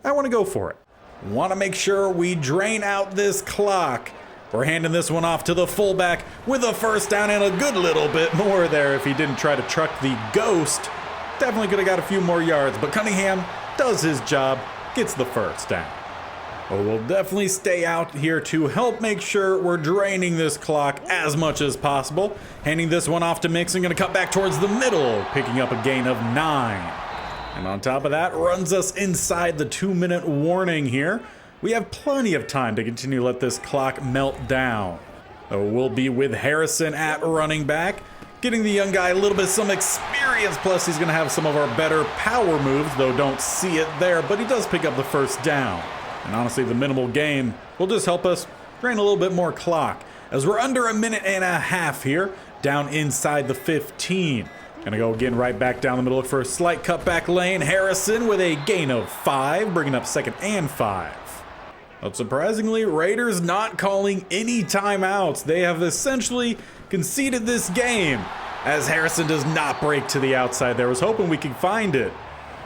I want to go for it. Want to make sure we drain out this clock. We're handing this one off to the fullback with a first down, and a good little bit more there if he didn't try to truck the ghost. Definitely could have got a few more yards, but Cunningham does his job, gets the first down. But we'll definitely stay out here to help make sure we're draining this clock as much as possible. Handing this one off to Mixon, going to cut back towards the middle, picking up a gain of 9. And on top of that, runs us inside the 2-minute warning here. We have plenty of time to continue to let this clock melt down. So we'll be with Harrison at running back, getting the young guy a little bit of some experience, plus he's going to have some of our better power moves, though don't see it there, but he does pick up the first down. And honestly, the minimal gain will just help us drain a little bit more clock, as we're under a minute and a half here, down inside the 15. Gonna go again right back down the middle, look for a slight cutback lane. Harrison with a gain of 5, bringing up 2nd and 5. But surprisingly, Raiders not calling any timeouts. They have essentially conceded this game, as Harrison does not break to the outside there. I was hoping we could find it.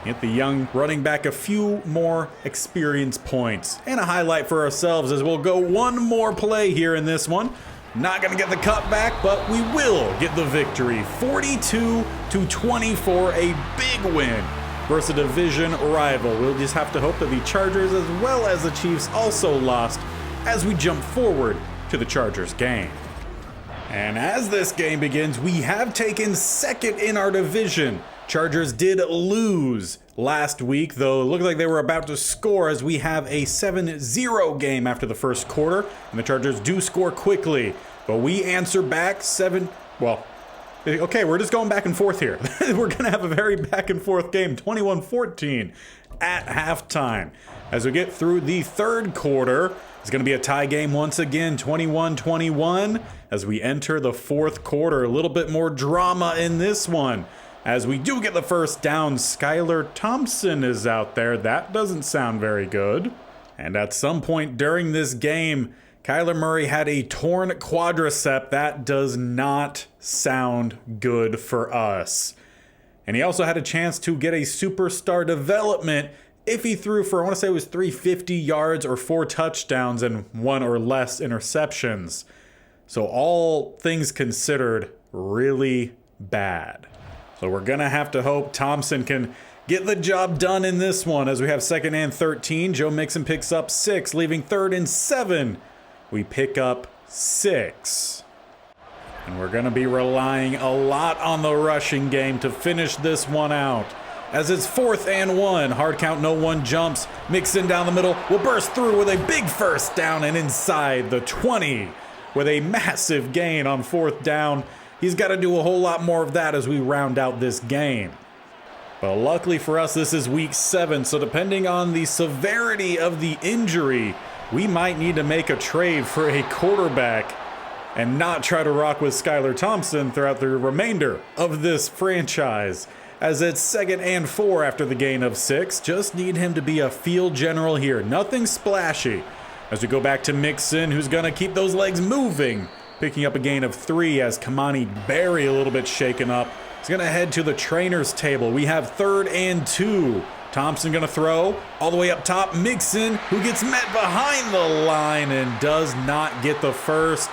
Get the young running back a few more experience points. And a highlight for ourselves, as we'll go one more play here in this one. Not going to get the cutback, but we will get the victory. 42-24, a big win versus a division rival. We'll just have to hope that the Chargers as well as the Chiefs also lost, as we jump forward to the Chargers game. And as this game begins, we have taken 2nd in our division. Chargers did lose last week, though it looked like they were about to score, as we have a 7-0 game after the first quarter, and the Chargers do score quickly. But we answer back okay, we're just going back and forth here. We're going to have a very back and forth game, 21-14 at halftime. As we get through the third quarter, it's going to be a tie game once again, 21-21. As we enter the fourth quarter, a little bit more drama in this one. As we do get the first down, Skylar Thompson is out there. That doesn't sound very good. And at some point during this game, Kyler Murray had a torn quadricep. That does not sound good for us. And he also had a chance to get a superstar development if he threw for, I want to say it was 350 yards or 4 touchdowns and 1 or less interceptions. So all things considered, really bad. So we're going to have to hope Thompson can get the job done in this one as we have 2nd and 13. Joe Mixon picks up 6, leaving 3rd and 7. We pick up 6. And we're going to be relying a lot on the rushing game to finish this one out. As it's 4th and 1, hard count, no one jumps. Mixon down the middle will burst through with a big first down and inside the 20 with a massive gain on 4th down. He's got to do a whole lot more of that as we round out this game. But luckily for us, this is week 7, so depending on the severity of the injury, we might need to make a trade for a quarterback and not try to rock with Skylar Thompson throughout the remainder of this franchise. As it's 2nd and 4 after the gain of 6, just need him to be a field general here, nothing splashy. As we go back to Mixon, who's gonna keep those legs moving, picking up a gain of 3 as Kamani Berry a little bit shaken up. He's gonna head to the trainer's table. We have 3rd and 2. Thompson gonna throw all the way up top. Mixon, who gets met behind the line and does not get the first.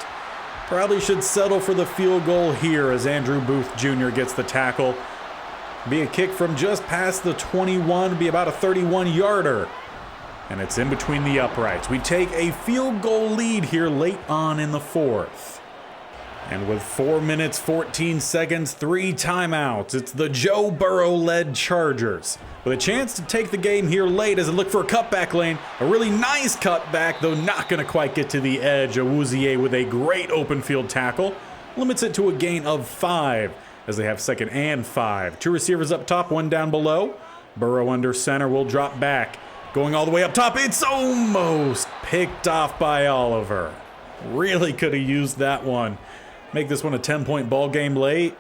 Probably should settle for the field goal here as Andrew Booth Jr. gets the tackle. Be a kick from just past the 21, be about a 31-yarder. And it's in between the uprights. We take a field goal lead here late on in the 4th. And with 4 minutes, 14 seconds, 3 timeouts, it's the Joe Burrow-led Chargers with a chance to take the game here late as they look for a cutback lane. A really nice cutback, though not going to quite get to the edge. Awuzie with a great open field tackle limits it to a gain of 5 as they have 2nd and 5. 2 receivers up top, 1 down below. Burrow under center will drop back. Going all the way up top, it's almost picked off by Oliver. Really could have used that one. Make this one a 10-point ball game late.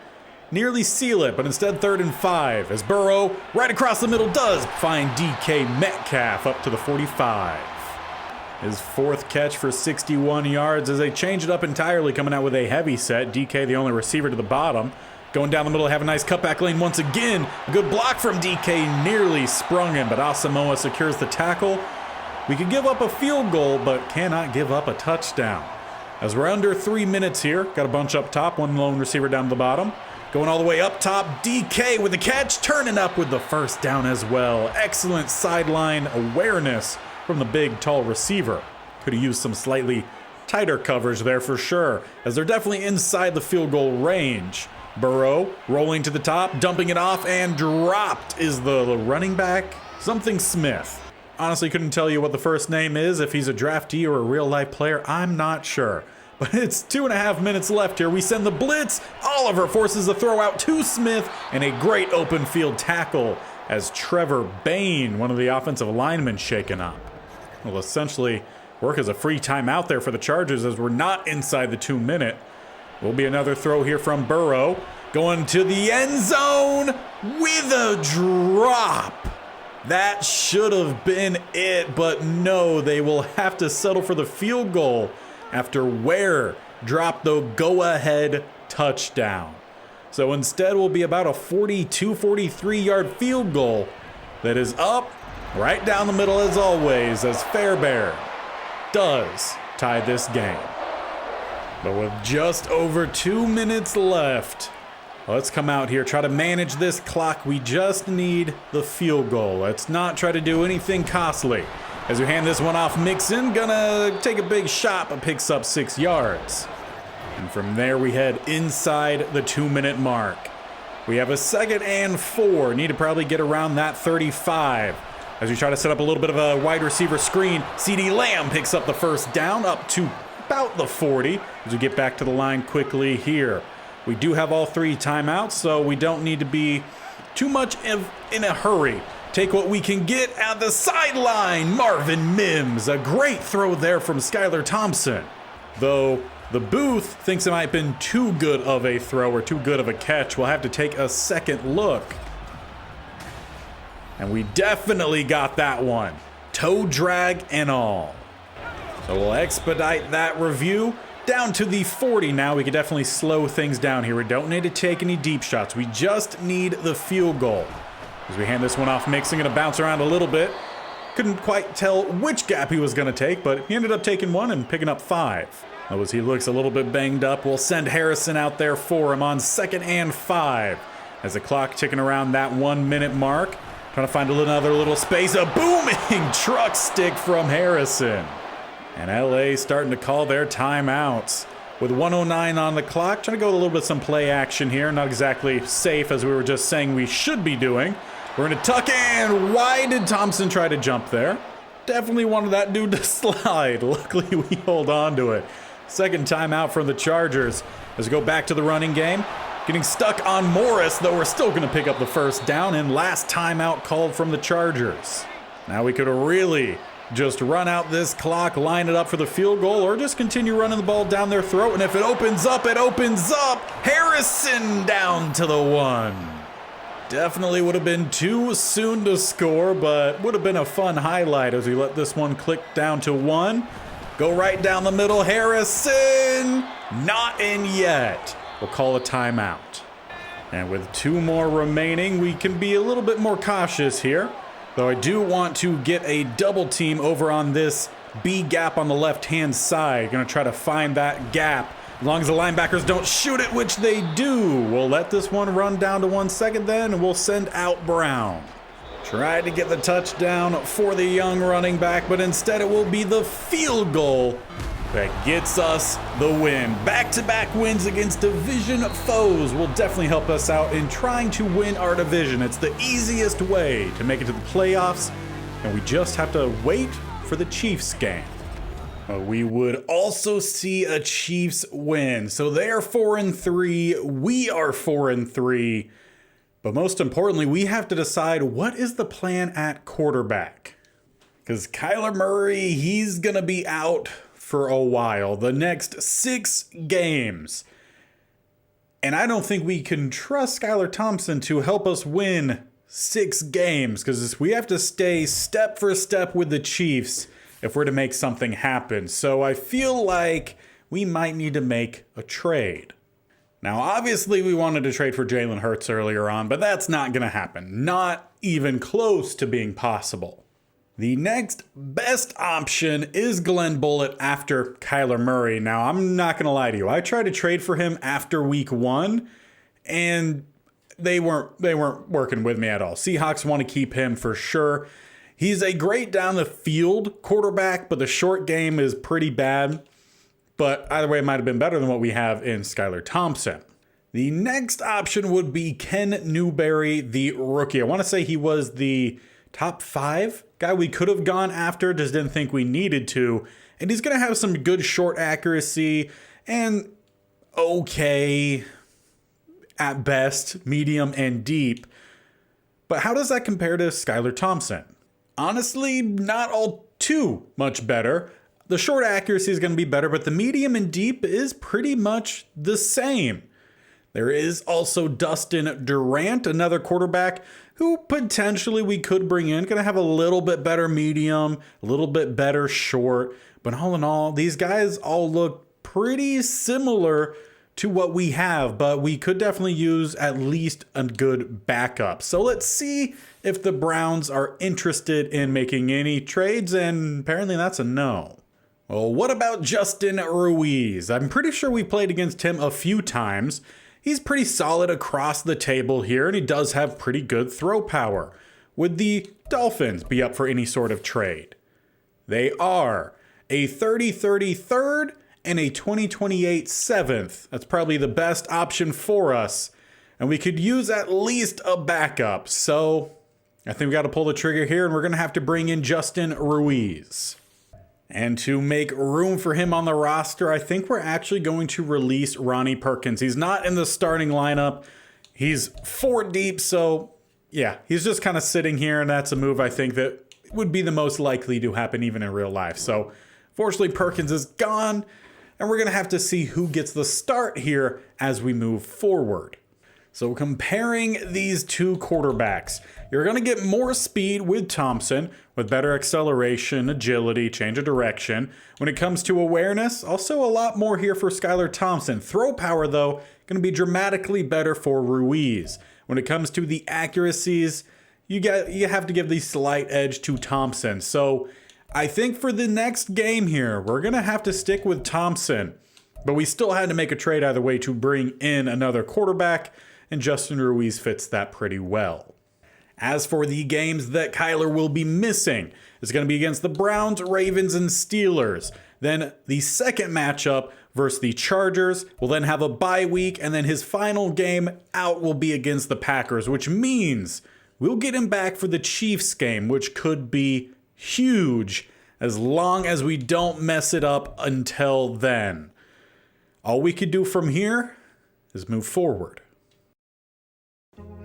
Nearly seal it, but instead 3rd and 5 as Burrow right across the middle does find DK Metcalf up to the 45. His 4th catch for 61 yards as they change it up entirely, coming out with a heavy set. DK the only receiver to the bottom. Going down the middle, have a nice cutback lane once again. A good block from DK, nearly sprung him, but Asamoah secures the tackle. We could give up a field goal, but cannot give up a touchdown. As we're under 3 minutes here, got a bunch up top, 1 lone receiver down to the bottom. Going all the way up top, DK with the catch, turning up with the first down as well. Excellent sideline awareness from the big, tall receiver. Could have used some slightly tighter coverage there for sure, as they're definitely inside the field goal range. Burrow rolling to the top, dumping it off, and dropped is the running back, something Smith. Honestly, couldn't tell you what the first name is. If he's a draftee or a real-life player, I'm not sure. But it's 2.5 minutes left here. We send the blitz. Oliver forces the throw out to Smith, and a great open field tackle as Trevor Bain, one of the offensive linemen, shaken up. Will essentially work as a free timeout there for the Chargers as we're not inside the 2-minute. Will be another throw here from Burrow. Going to the end zone with a drop. That should have been it, but no, they will have to settle for the field goal after Ware dropped the go-ahead touchdown. So instead will be about a 43-yard field goal that is up right down the middle as always, as Fairbairn does tie this game. But with just over 2 minutes left, let's come out here, try to manage this clock. We just need the field goal. Let's not try to do anything costly. As we hand this one off, Mixon gonna take a big shot, but picks up 6 yards. And from there, we head inside the 2-minute mark. We have a 2nd and 4. Need to probably get around that 35. As we try to set up a little bit of a wide receiver screen, CeeDee Lamb picks up the first down up to about the 40 as we get back to the line quickly here. We do have all 3 timeouts, so we don't need to be too much in a hurry. Take what we can get at the sideline. Marvin Mims, a great throw there from Skylar Thompson. Though the booth thinks it might have been too good of a throw or too good of a catch. We'll have to take a second look. And we definitely got that one. toe drag and all. So we'll expedite that review down to the 40 now. We can definitely slow things down here. We don't need to take any deep shots. We just need the field goal. As we hand this one off, Mixon gonna bounce around a little bit. Couldn't quite tell which gap he was gonna take, but he ended up taking one and picking up 5. As he looks a little bit banged up, we'll send Harrison out there for him on 2nd and 5. As the clock ticking around that 1 minute mark, trying to find another little space. A booming truck stick from Harrison. And LA starting to call their timeouts. With 1:09 on the clock, trying to go a little bit some play action here. Not exactly safe as we were just saying we should be doing. We're gonna tuck in. Why did Thompson try to jump there? Definitely wanted that dude to slide. Luckily we hold on to it. Second timeout from the Chargers. As we go back to the running game. Getting stuck on Morris, though we're still gonna pick up the first down, and last timeout called from the Chargers. Now we could really just run out this clock, line it up for the field goal, or just continue running the ball down their throat, and if it opens up, it opens up. Harrison down to the 1. Definitely would have been too soon to score, but would have been a fun highlight as we let this one click down to 1. Go right down the middle, Harrison! Not in yet. We'll call a timeout. And with 2 more remaining, we can be a little bit more cautious here. Though I do want to get a double team over on this B gap on the left-hand side. Gonna try to find that gap. As long as the linebackers don't shoot it, which they do. We'll let this one run down to 1 second then, and we'll send out Brown. Tried to get the touchdown for the young running back, but instead it will be the field goal that gets us the win. Back-to-back wins against division foes will definitely help us out in trying to win our division. It's the easiest way to make it to the playoffs, and we just have to wait for the Chiefs game. We would also see a Chiefs win. So they are 4-3, we are 4-3. But most importantly, we have to decide what is the plan at quarterback. Because Kyler Murray, he's gonna be out for a while, the next 6 games. And I don't think we can trust Skylar Thompson to help us win 6 games, because we have to stay step for step with the Chiefs if we're to make something happen. So I feel like we might need to make a trade. Now, obviously, we wanted to trade for Jalen Hurts earlier on, but that's not going to happen. Not even close to being possible. The next best option is Glenn Bullitt after Kyler Murray. Now, I'm not going to lie to you. I tried to trade for him after week 1, and they weren't working with me at all. Seahawks want to keep him for sure. He's a great down the field quarterback, but the short game is pretty bad. But either way, it might have been better than what we have in Skylar Thompson. The next option would be Ken Newberry, the rookie. I want to say he was the top 5 guy we could have gone after, just didn't think we needed to. And he's going to have some good short accuracy and okay, at best, medium and deep. But how does that compare to Skylar Thompson? Honestly, not all too much better. The short accuracy is going to be better, but the medium and deep is pretty much the same. There is also Dustin Durant, another quarterback who potentially we could bring in. Going to have a little bit better medium, a little bit better short. But all in all, these guys all look pretty similar to what we have, but we could definitely use at least a good backup. So let's see if the Browns are interested in making any trades, and apparently that's a no. Well, what about Justin Ruiz? I'm pretty sure we played against him a few times. He's pretty solid across the table here, and he does have pretty good throw power. Would the Dolphins be up for any sort of trade? They are. A 30-30 third and a 2028 7th. That's probably the best option for us. And we could use at least a backup. So I think we got to pull the trigger here, and we're going to have to bring in Justin Ruiz. And to make room for him on the roster, I think we're actually going to release Ronnie Perkins. He's not in the starting lineup. He's 4 deep, so yeah, he's just kind of sitting here, and that's a move I think that would be the most likely to happen even in real life. So fortunately, Perkins is gone, and we're going to have to see who gets the start here as we move forward. So comparing these two quarterbacks, you're going to get more speed with Thompson, with better acceleration, agility, change of direction. When it comes to awareness, also a lot more here for Skylar Thompson. Throw power, though, going to be dramatically better for Ruiz. When it comes to the accuracies, you have to give the slight edge to Thompson. So I think for the next game here, we're going to have to stick with Thompson. But we still had to make a trade either way to bring in another quarterback, and Justin Ruiz fits that pretty well. As for the games that Kyler will be missing, it's going to be against the Browns, Ravens, and Steelers. Then the second matchup versus the Chargers will then have a bye week, and then his final game out will be against the Packers, which means we'll get him back for the Chiefs game, which could be huge as long as we don't mess it up until then. All we could do from here is move forward.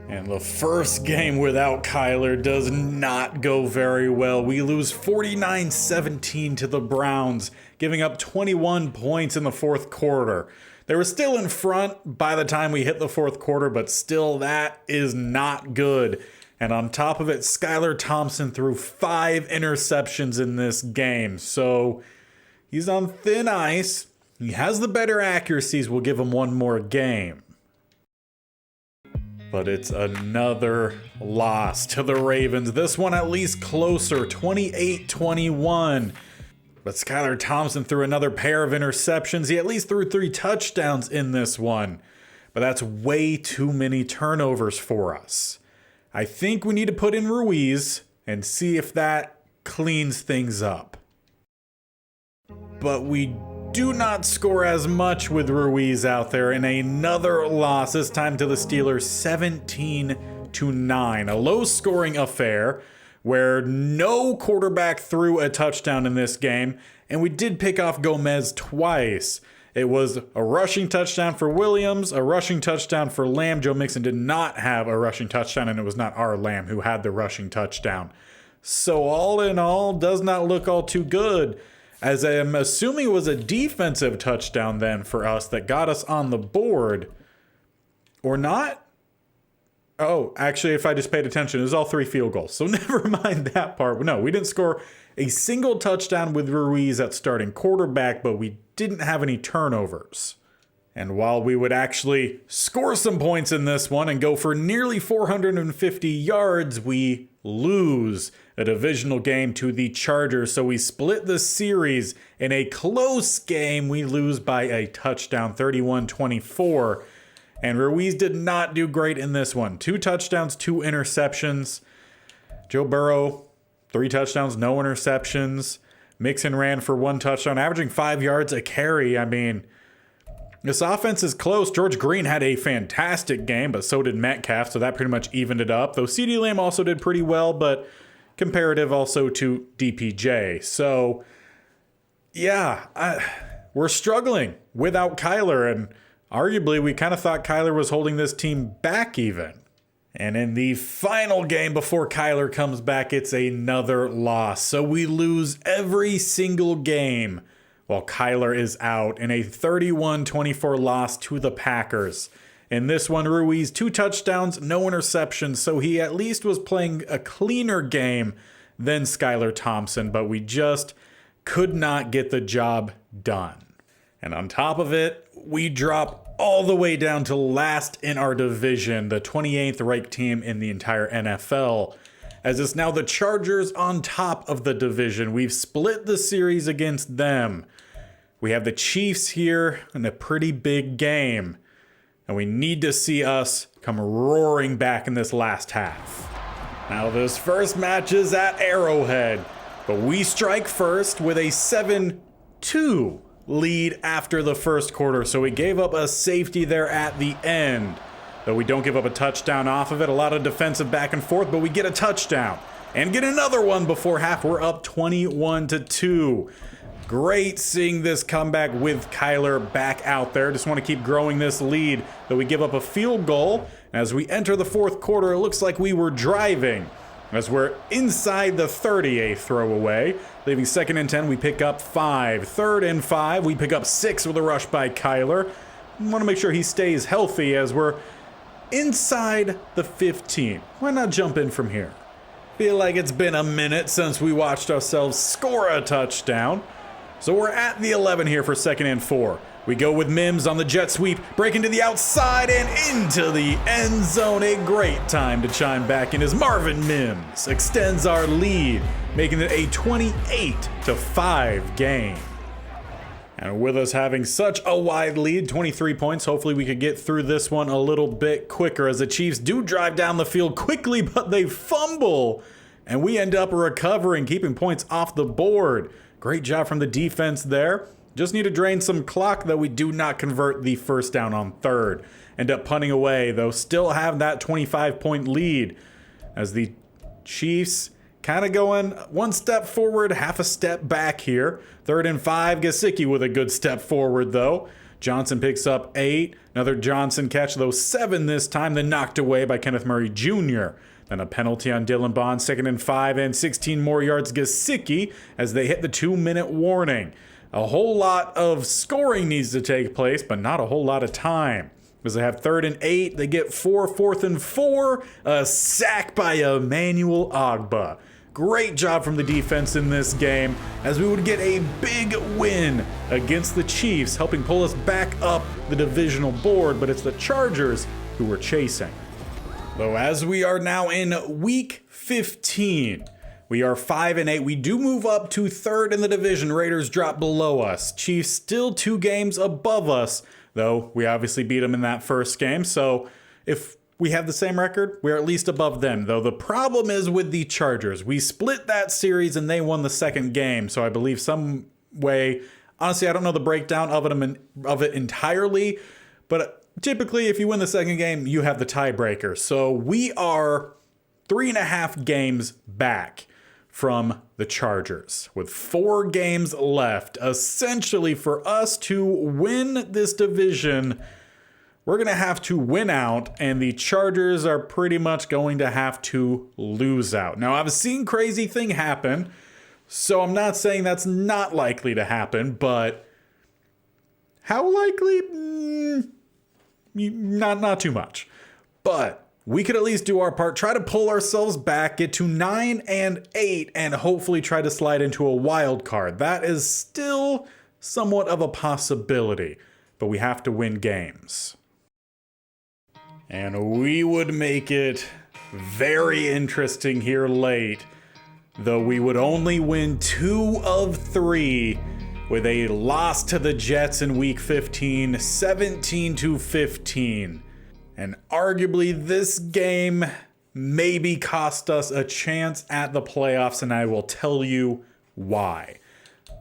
And the first game without Kyler does not go very well. We lose 49-17 to the Browns, giving up 21 points in the fourth quarter. They were still in front by the time we hit the fourth quarter, but still that is not good. And on top of it, Skylar Thompson threw 5 interceptions in this game. So he's on thin ice. He has the better accuracies. We'll give him one more game. But it's another loss to the Ravens. This one at least closer, 28-21. But Skylar Thompson threw another pair of interceptions. He at least threw 3 touchdowns in this one. But that's way too many turnovers for us. I think we need to put in Ruiz and see if that cleans things up. But we do not score as much with Ruiz out there, in another loss, this time to the Steelers, 17-9. A low-scoring affair where no quarterback threw a touchdown in this game, and we did pick off Gomez twice. It was a rushing touchdown for Williams, a rushing touchdown for Lamb. Joe Mixon did not have a rushing touchdown, and it was not our Lamb who had the rushing touchdown. So all in all, does not look all too good, as I'm assuming it was a defensive touchdown then for us that got us on the board. Or not? Oh, actually, if I just paid attention, it was all 3 field goals. So never mind that part. No, we didn't score a single touchdown with Ruiz at starting quarterback, but we didn't have any turnovers. And while we would actually score some points in this one and go for nearly 450 yards, we lose a divisional game to the Chargers. So we split the series in a close game. We lose by a touchdown, 31-24. And Ruiz did not do great in this one. 2 touchdowns, 2 interceptions. Joe Burrow, 3 touchdowns, no interceptions. Mixon ran for 1 touchdown, averaging 5 yards a carry. I mean, this offense is close. George Green had a fantastic game, but so did Metcalf, so that pretty much evened it up. Though CeeDee Lamb also did pretty well, but comparative also to DPJ. So, yeah, we're struggling without Kyler, and arguably we kind of thought Kyler was holding this team back even. And in the final game before Kyler comes back, it's another loss. So we lose every single game while Kyler is out in a 31-24 loss to the Packers. In this one, Ruiz, 2 touchdowns, no interceptions, so he at least was playing a cleaner game than Skylar Thompson, but we just could not get the job done. And on top of it, we drop all the way down to last in our division, the 28th ranked team in the entire NFL, as it's now the Chargers on top of the division. We've split the series against them. We have the Chiefs here in a pretty big game, and we need to see us come roaring back in this last half. Now this first match is at Arrowhead, but we strike first with a 7-2 lead after the first quarter, so we gave up a safety there at the end. Though we don't give up a touchdown off of it, a lot of defensive back and forth, but we get a touchdown and get another one before half. We're up 21-2. Great seeing this comeback with Kyler back out there. Just want to keep growing this lead, though we give up a field goal. As we enter the fourth quarter, it looks like we were driving, as we're inside the 38th throwaway. Leaving 2nd and 10, we pick up 5. 3rd and 5, we pick up 6 with a rush by Kyler. We want to make sure he stays healthy, as we're inside the 15. Why not jump in from here? Feel like it's been a minute since we watched ourselves score a touchdown. So we're at the 11 here for 2nd and 4. We go with Mims on the jet sweep, breaking to the outside and into the end zone. A great time to chime back in as Marvin Mims extends our lead, making it a 28-5 game. And with us having such a wide lead, 23 points, hopefully we could get through this one a little bit quicker as the Chiefs do drive down the field quickly, but they fumble. And we end up recovering, keeping points off the board. Great job from the defense there. Just need to drain some clock, though we do not convert the first down on 3rd. End up punting away, though still have that 25-point lead as the Chiefs kind of going one step forward, half a step back here. 3rd and 5, Gesicki with a good step forward, though. Johnson picks up 8. Another Johnson catch, though 7 this time, then knocked away by Kenneth Murray Jr. Then a penalty on Dylan Bond, 2nd and 5, and 16 more yards Gesicki as they hit the 2-minute warning. A whole lot of scoring needs to take place, but not a whole lot of time. As they have 3rd and 8, they get 4th and 4, a sack by Emmanuel Ogbah. Great job from the defense in this game as we would get a big win against the Chiefs, helping pull us back up the divisional board, but it's the Chargers who we're chasing. Though as we are now in week 15, we are 5 and 8. We do move up to 3rd in the division. Raiders drop below us. Chiefs still 2 games above us, though we obviously beat them in that first game. So if we have the same record, we're at least above them, though the problem is with the Chargers. We split that series and they won the 2nd game, so I believe some way, honestly, I don't know the breakdown of it entirely, but typically if you win the 2nd game, you have the tiebreaker. So we are 3.5 games back from the Chargers with 4 games left. Essentially, for us to win this division, we're going to have to win out, and the Chargers are pretty much going to have to lose out. Now, I've seen crazy thing happen, so I'm not saying that's not likely to happen, but how likely? Not too much. But we could at least do our part, try to pull ourselves back, get to 9 and 8, and hopefully try to slide into a wild card. That is still somewhat of a possibility, but we have to win games. And we would make it very interesting here late, though we would only win 2 of 3 with a loss to the Jets in week 15, 17-15. And arguably this game maybe cost us a chance at the playoffs, and I will tell you why.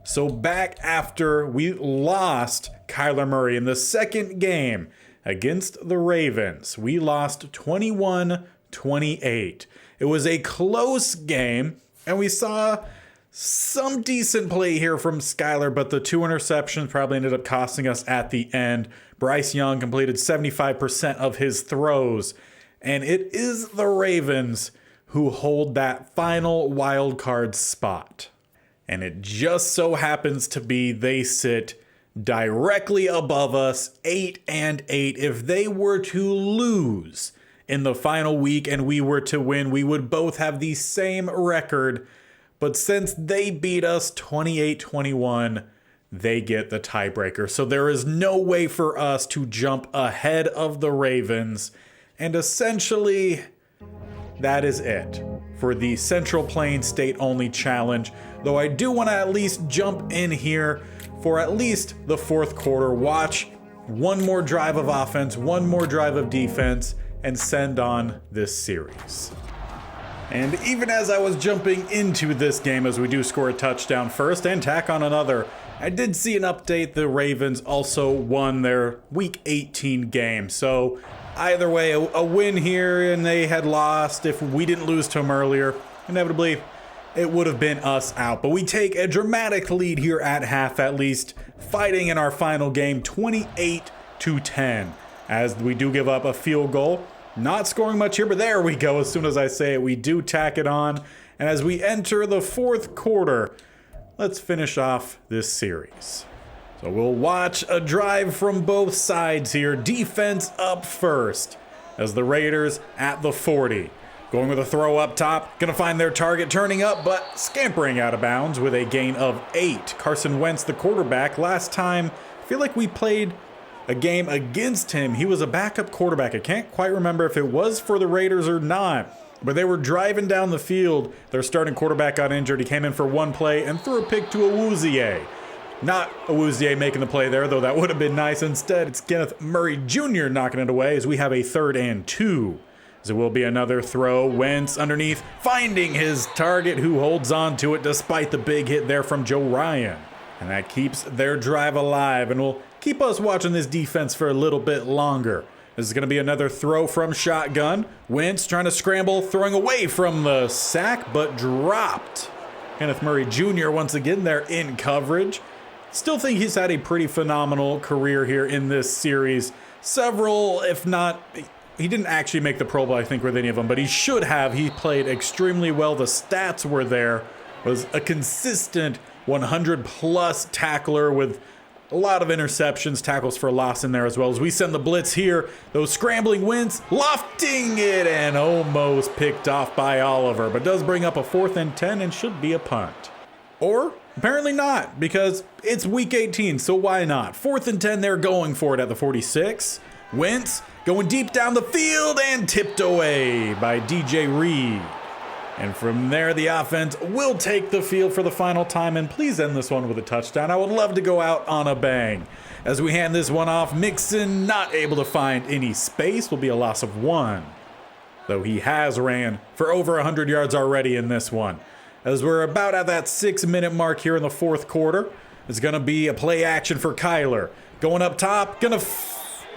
So back after we lost Kyler Murray in the 2nd game against the Ravens, we lost 21-28. It was a close game, and we saw some decent play here from Skyler, but the 2 interceptions probably ended up costing us at the end. Bryce Young completed 75% of his throws, and it is the Ravens who hold that final wild card spot. And it just so happens to be they sit directly above us, 8 and 8. If they were to lose in the final week and we were to win, we would both have the same record. But since they beat us 28-21, they get the tiebreaker. So there is no way for us to jump ahead of the Ravens. And essentially, that is it for the Central Plains State Only Challenge. Though I do want to at least jump in here for at least the 4th quarter. Watch one more drive of offense, one more drive of defense, and send on this series. And even as I was jumping into this game, as we do score a touchdown first and tack on another, I did see an update. The Ravens also won their Week 18 game. So either way, a win here, and they had lost. If we didn't lose to them earlier, inevitably, it would have been us out. But we take a dramatic lead here at half, at least, fighting in our final game, 28-10, as we do give up a field goal. Not scoring much here, but there we go. As soon as I say it, we do tack it on. And as we enter the 4th quarter, let's finish off this series. So we'll watch a drive from both sides here. Defense up first. as the Raiders at the 40. Going with a throw up top, gonna find their target turning up, but scampering out of bounds with a gain of 8. Carson Wentz, the quarterback. Last time, I feel like we played a game against him. He was a backup quarterback. I can't quite remember if it was for the Raiders or not, but they were driving down the field. Their starting quarterback got injured. He came in for one play and threw a pick to Awuzie. Not Awuzie making the play there, though that would have been nice. Instead, it's Kenneth Murray Jr. knocking it away as we have a 3rd and 2. As it will be another throw. Wentz underneath, finding his target, who holds on to it despite the big hit there from Joe Ryan. And that keeps their drive alive and will keep us watching this defense for a little bit longer. This is going to be another throw from shotgun. Wentz trying to scramble, throwing away from the sack, but dropped. Kenneth Murray Jr. once again there in coverage. Still think he's had a pretty phenomenal career here in this series. Several, if not... He didn't actually make the Pro Bowl, I think, with any of them, but he should have. He played extremely well. The stats were there. Was a consistent 100-plus tackler with a lot of interceptions, tackles for loss in there as well. As we send the blitz here, those scrambling Wentz, lofting it and almost picked off by Oliver, but does bring up a 4th and 10 and should be a punt. Or apparently not, because it's week 18, so why not? 4th and 10, they're going for it at the 46. Wentz going deep down the field and tipped away by DJ Reed. And from there, the offense will take the field for the final time, and please end this one with a touchdown. I would love to go out on a bang. As we hand this one off, Mixon not able to find any space, will be a loss of 1. Though he has ran for over 100 yards already in this one. As we're about at that 6-minute mark here in the 4th quarter, it's going to be a play action for Kyler. Going up top, going to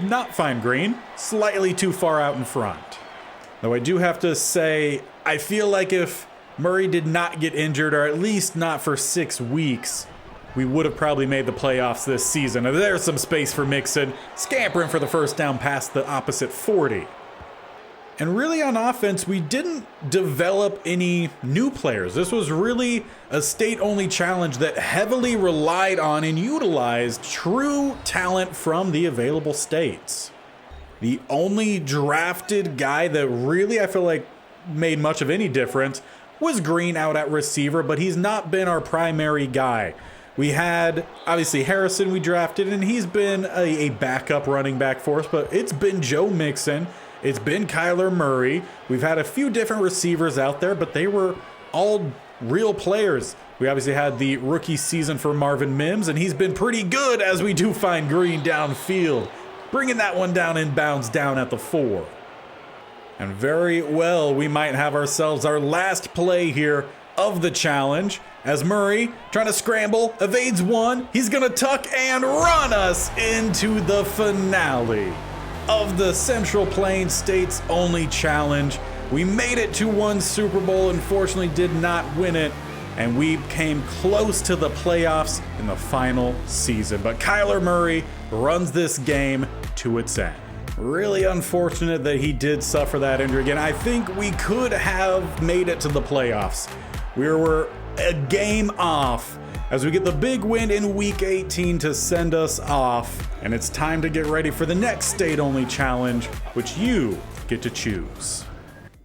not find Green, slightly too far out in front. Though I do have to say, I feel like if Murray did not get injured, or at least not for 6 weeks, we would have probably made the playoffs this season. There's some space for Mixon, scampering for the first down past the opposite 40. And really on offense, we didn't develop any new players. This was really a state-only challenge that heavily relied on and utilized true talent from the available states. The only drafted guy that really, I feel like, made much of any difference was Green out at receiver, but he's not been our primary guy. We had, obviously, Harrison we drafted, and he's been a backup running back for us, but it's been Joe Mixon. It's been Kyler Murray. We've had a few different receivers out there, but they were all real players. We obviously had the rookie season for Marvin Mims, and he's been pretty good as we do find Green downfield, bringing that one down in bounds down at the 4. And very well, we might have ourselves our last play here of the challenge as Murray trying to scramble, evades one. He's going to tuck and run us into the finale of the Central Plains State's only challenge. We made it to one Super Bowl, unfortunately did not win it, and we came close to the playoffs in the final season. But Kyler Murray runs this game to its end. Really unfortunate that he did suffer that injury again. I think we could have made it to the playoffs. We were a game off as we get the big win in week 18 to send us off. And it's time to get ready for the next state-only challenge, which you get to choose.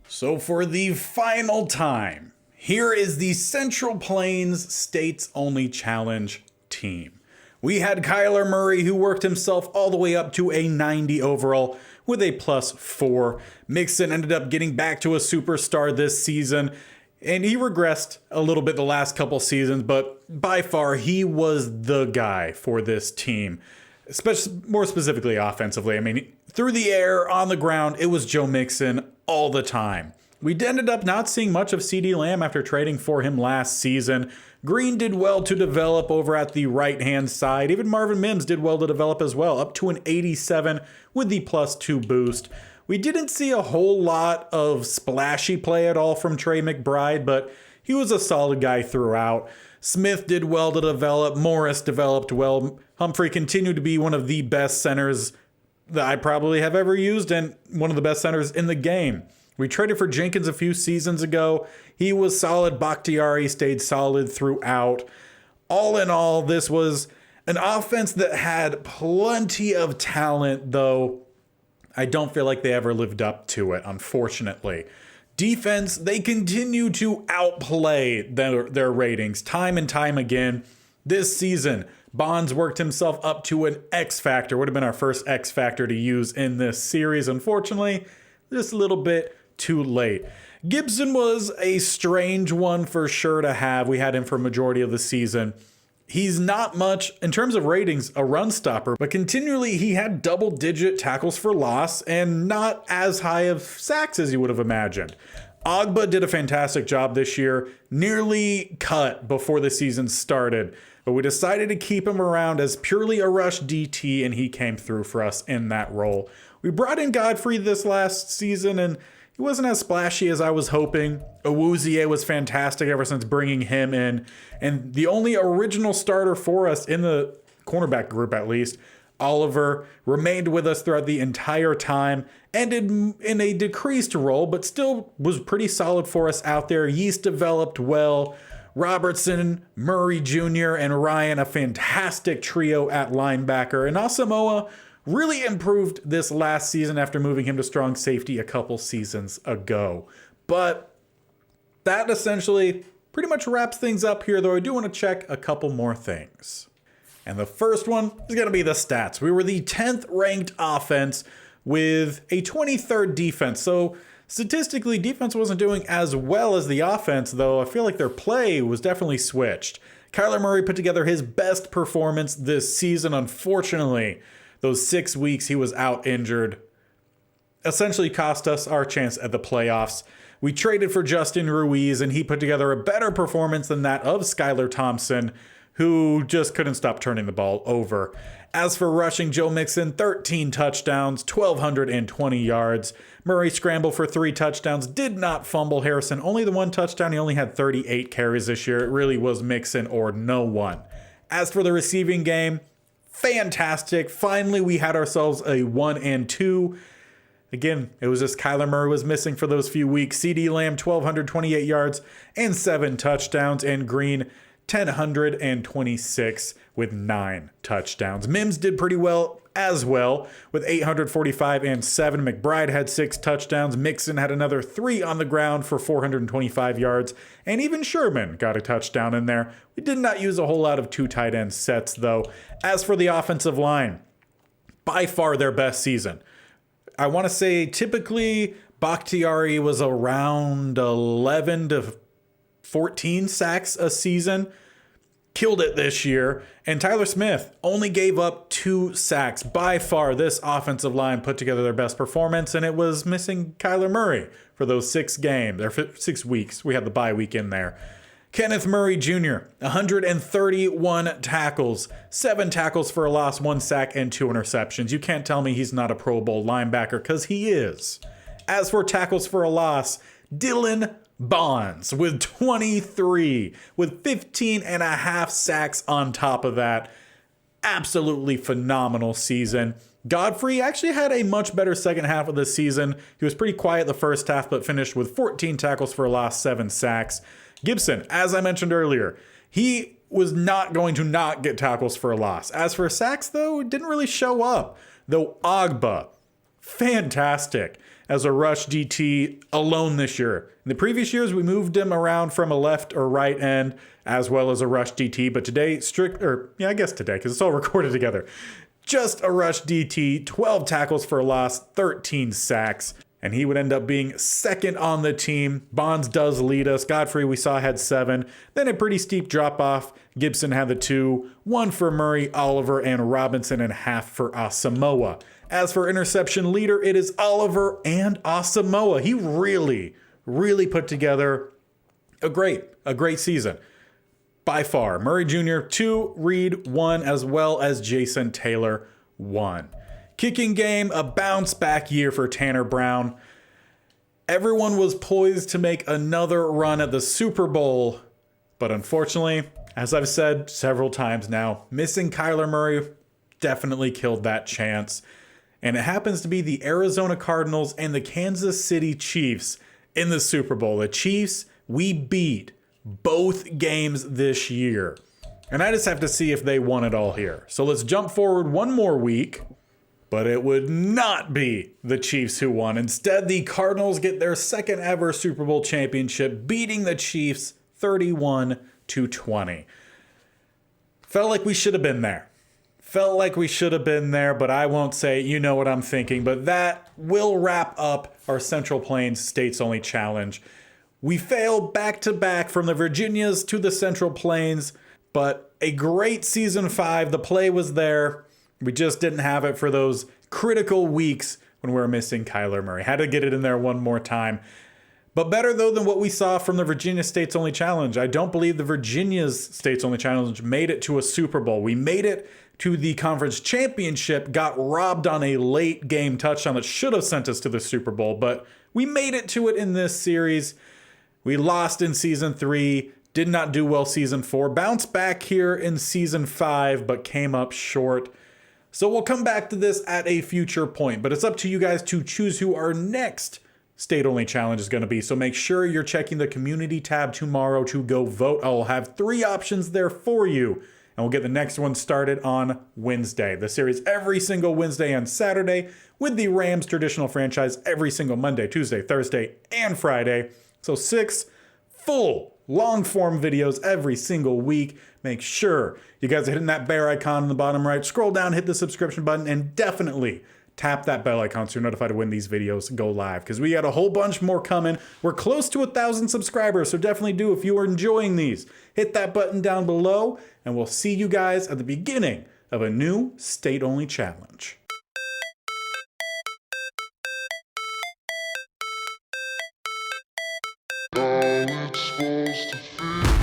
So for the final time, here is the Central Plains States-only challenge team. We had Kyler Murray, who worked himself all the way up to a 90 overall with a +4. Mixon ended up getting back to a superstar this season, and he regressed a little bit the last couple seasons, but by far he was the guy for this team, especially more specifically offensively. I mean, through the air, on the ground, it was Joe Mixon all the time. We ended up not seeing much of CeeDee Lamb after trading for him last season. Green did well to develop over at the right-hand side. Even Marvin Mims did well to develop as well, up to an 87 with the +2 boost. We didn't see a whole lot of splashy play at all from Trey McBride, but he was a solid guy throughout. Smith did well to develop. Morris developed well. Humphrey continued to be one of the best centers that I probably have ever used and one of the best centers in the game. We traded for Jenkins a few seasons ago. He was solid. Bakhtiari stayed solid throughout. All in all, this was an offense that had plenty of talent, though I don't feel like they ever lived up to it, unfortunately. Defense, they continue to outplay their ratings time and time again. This season, Bonds worked himself up to an X Factor. Would have been our first X Factor to use in this series. Unfortunately, just a little bit too late. Gibson was a strange one for sure to have. We had him for a majority of the season. He's not much, in terms of ratings, a run stopper, but continually he had double-digit tackles for loss and not as high of sacks as you would have imagined. Ogba did a fantastic job this year, nearly cut before the season started, but we decided to keep him around as purely a rush DT, and he came through for us in that role. We brought in Godfrey this last season, and he wasn't as splashy as I was hoping. Awuzie was fantastic ever since bringing him in. And the only original starter for us in the cornerback group, at least, Oliver, remained with us throughout the entire time. Ended in a decreased role, but still was pretty solid for us out there. Yeast developed well. Robertson, Murray Jr., and Ryan, a fantastic trio at linebacker. And Asamoah really improved this last season after moving him to strong safety a couple seasons ago. But that essentially pretty much wraps things up here, though I do want to check a couple more things. And the first one is going to be the stats. We were the 10th ranked offense with a 23rd defense. So statistically, defense wasn't doing as well as the offense, though I feel like their play was definitely switched. Kyler Murray put together his best performance this season, unfortunately. Those 6 weeks he was out injured essentially cost us our chance at the playoffs. We traded for Justin Ruiz, and he put together a better performance than that of Skylar Thompson, who just couldn't stop turning the ball over. As for rushing, Joe Mixon, 13 touchdowns, 1,220 yards. Murray scrambled for 3 touchdowns, did not fumble. Harrison, only the 1 touchdown. He only had 38 carries this year. It really was Mixon or no one. As for the receiving game, fantastic. Finally, we had ourselves a 1 and 2. Again, it was just Kyler Murray was missing for those few weeks. CeeDee Lamb, 1,228 yards and 7 touchdowns. And Green, 1,026 with 9 touchdowns. Mims did pretty well as well with 845 and 7. McBride had 6 touchdowns. Mixon had another 3 on the ground for 425 yards. And even Sherman got a touchdown in there. We did not use a whole lot of 2 tight end sets, though. As for the offensive line, by far their best season. I want to say typically Bakhtiari was around 11 to 14 sacks a season. Killed it this year. And Tyler Smith only gave up 2 sacks. By far, this offensive line put together their best performance, and it was missing Kyler Murray for those 6 games, or 6 weeks. We had the bye week in there. Kenneth Murray Jr., 131 tackles, 7 tackles for a loss, 1 sack, and 2 interceptions. You can't tell me he's not a Pro Bowl linebacker, because he is. As for tackles for a loss, Dylan Bonds with 23, with 15 and a half sacks on top of that. Absolutely phenomenal season. Godfrey actually had a much better second half of the season. He was pretty quiet the first half, but finished with 14 tackles for a loss, 7 sacks. Gibson, as I mentioned earlier, he was not going to not get tackles for a loss. As for sacks, though, it didn't really show up. Though Ogba, fantastic as a rush DT alone this year. In the previous years, we moved him around from a left or right end as well as a rush DT. But today, I guess today, because it's all recorded together. Just a rush DT, 12 tackles for a loss, 13 sacks. And he would end up being second on the team. Bonds does lead us. Godfrey, we saw, had 7. Then a pretty steep drop off. Gibson had the 2. 1 for Murray, Oliver, and Robinson, and half for Asamoah. As for interception leader, it is Oliver and Asamoah. He really put together a great season. By far. Murray Jr., 2, Reed, 1, as well as Jason Taylor, 1. Kicking game, a bounce back year for Tanner Brown. Everyone was poised to make another run at the Super Bowl, but unfortunately, as I've said several times now, missing Kyler Murray definitely killed that chance. And it happens to be the Arizona Cardinals and the Kansas City Chiefs in the Super Bowl. The Chiefs, we beat both games this year. And I just have to see if they won it all here. So let's jump forward one more week. but it would not be the Chiefs who won. Instead, the Cardinals get their second ever Super Bowl championship, beating the Chiefs 31-20. Felt like we should have been there. But I won't say, you know what I'm thinking. But that will wrap up our Central Plains States Only Challenge. We failed back-to-back from the Virginias to the Central Plains, but a great Season 5. The play was there. We just didn't have it for those critical weeks when we were missing Kyler Murray. Had to get it in there one more time. But better, though, than what we saw from the Virginia States Only Challenge. I don't believe the Virginia's States Only Challenge made it to a Super Bowl. We made it to the conference championship, got robbed on a late game touchdown that should have sent us to the Super Bowl, but we made it to it in this series. We lost in Season 3, did not do well Season 4, bounced back here in Season 5, but came up short. So we'll come back to this at a future point, but it's up to you guys to choose who our next state-only challenge is going to be. So make sure you're checking the community tab tomorrow to go vote. I'll have 3 options there for you, and we'll get the next one started on Wednesday. The series every single Wednesday and Saturday, with the Rams traditional franchise every single Monday, Tuesday, Thursday, and Friday. So 6 full long-form videos every single week. Make sure you guys are hitting that bear icon in the bottom right. Scroll down, hit the subscription button, and definitely tap that bell icon so you're notified when these videos go live, because we got a whole bunch more coming. We're close to 1,000 subscribers, so definitely do if you are enjoying these. Hit that button down below, and we'll see you guys at the beginning of a new state-only challenge.
How it's supposed to feel.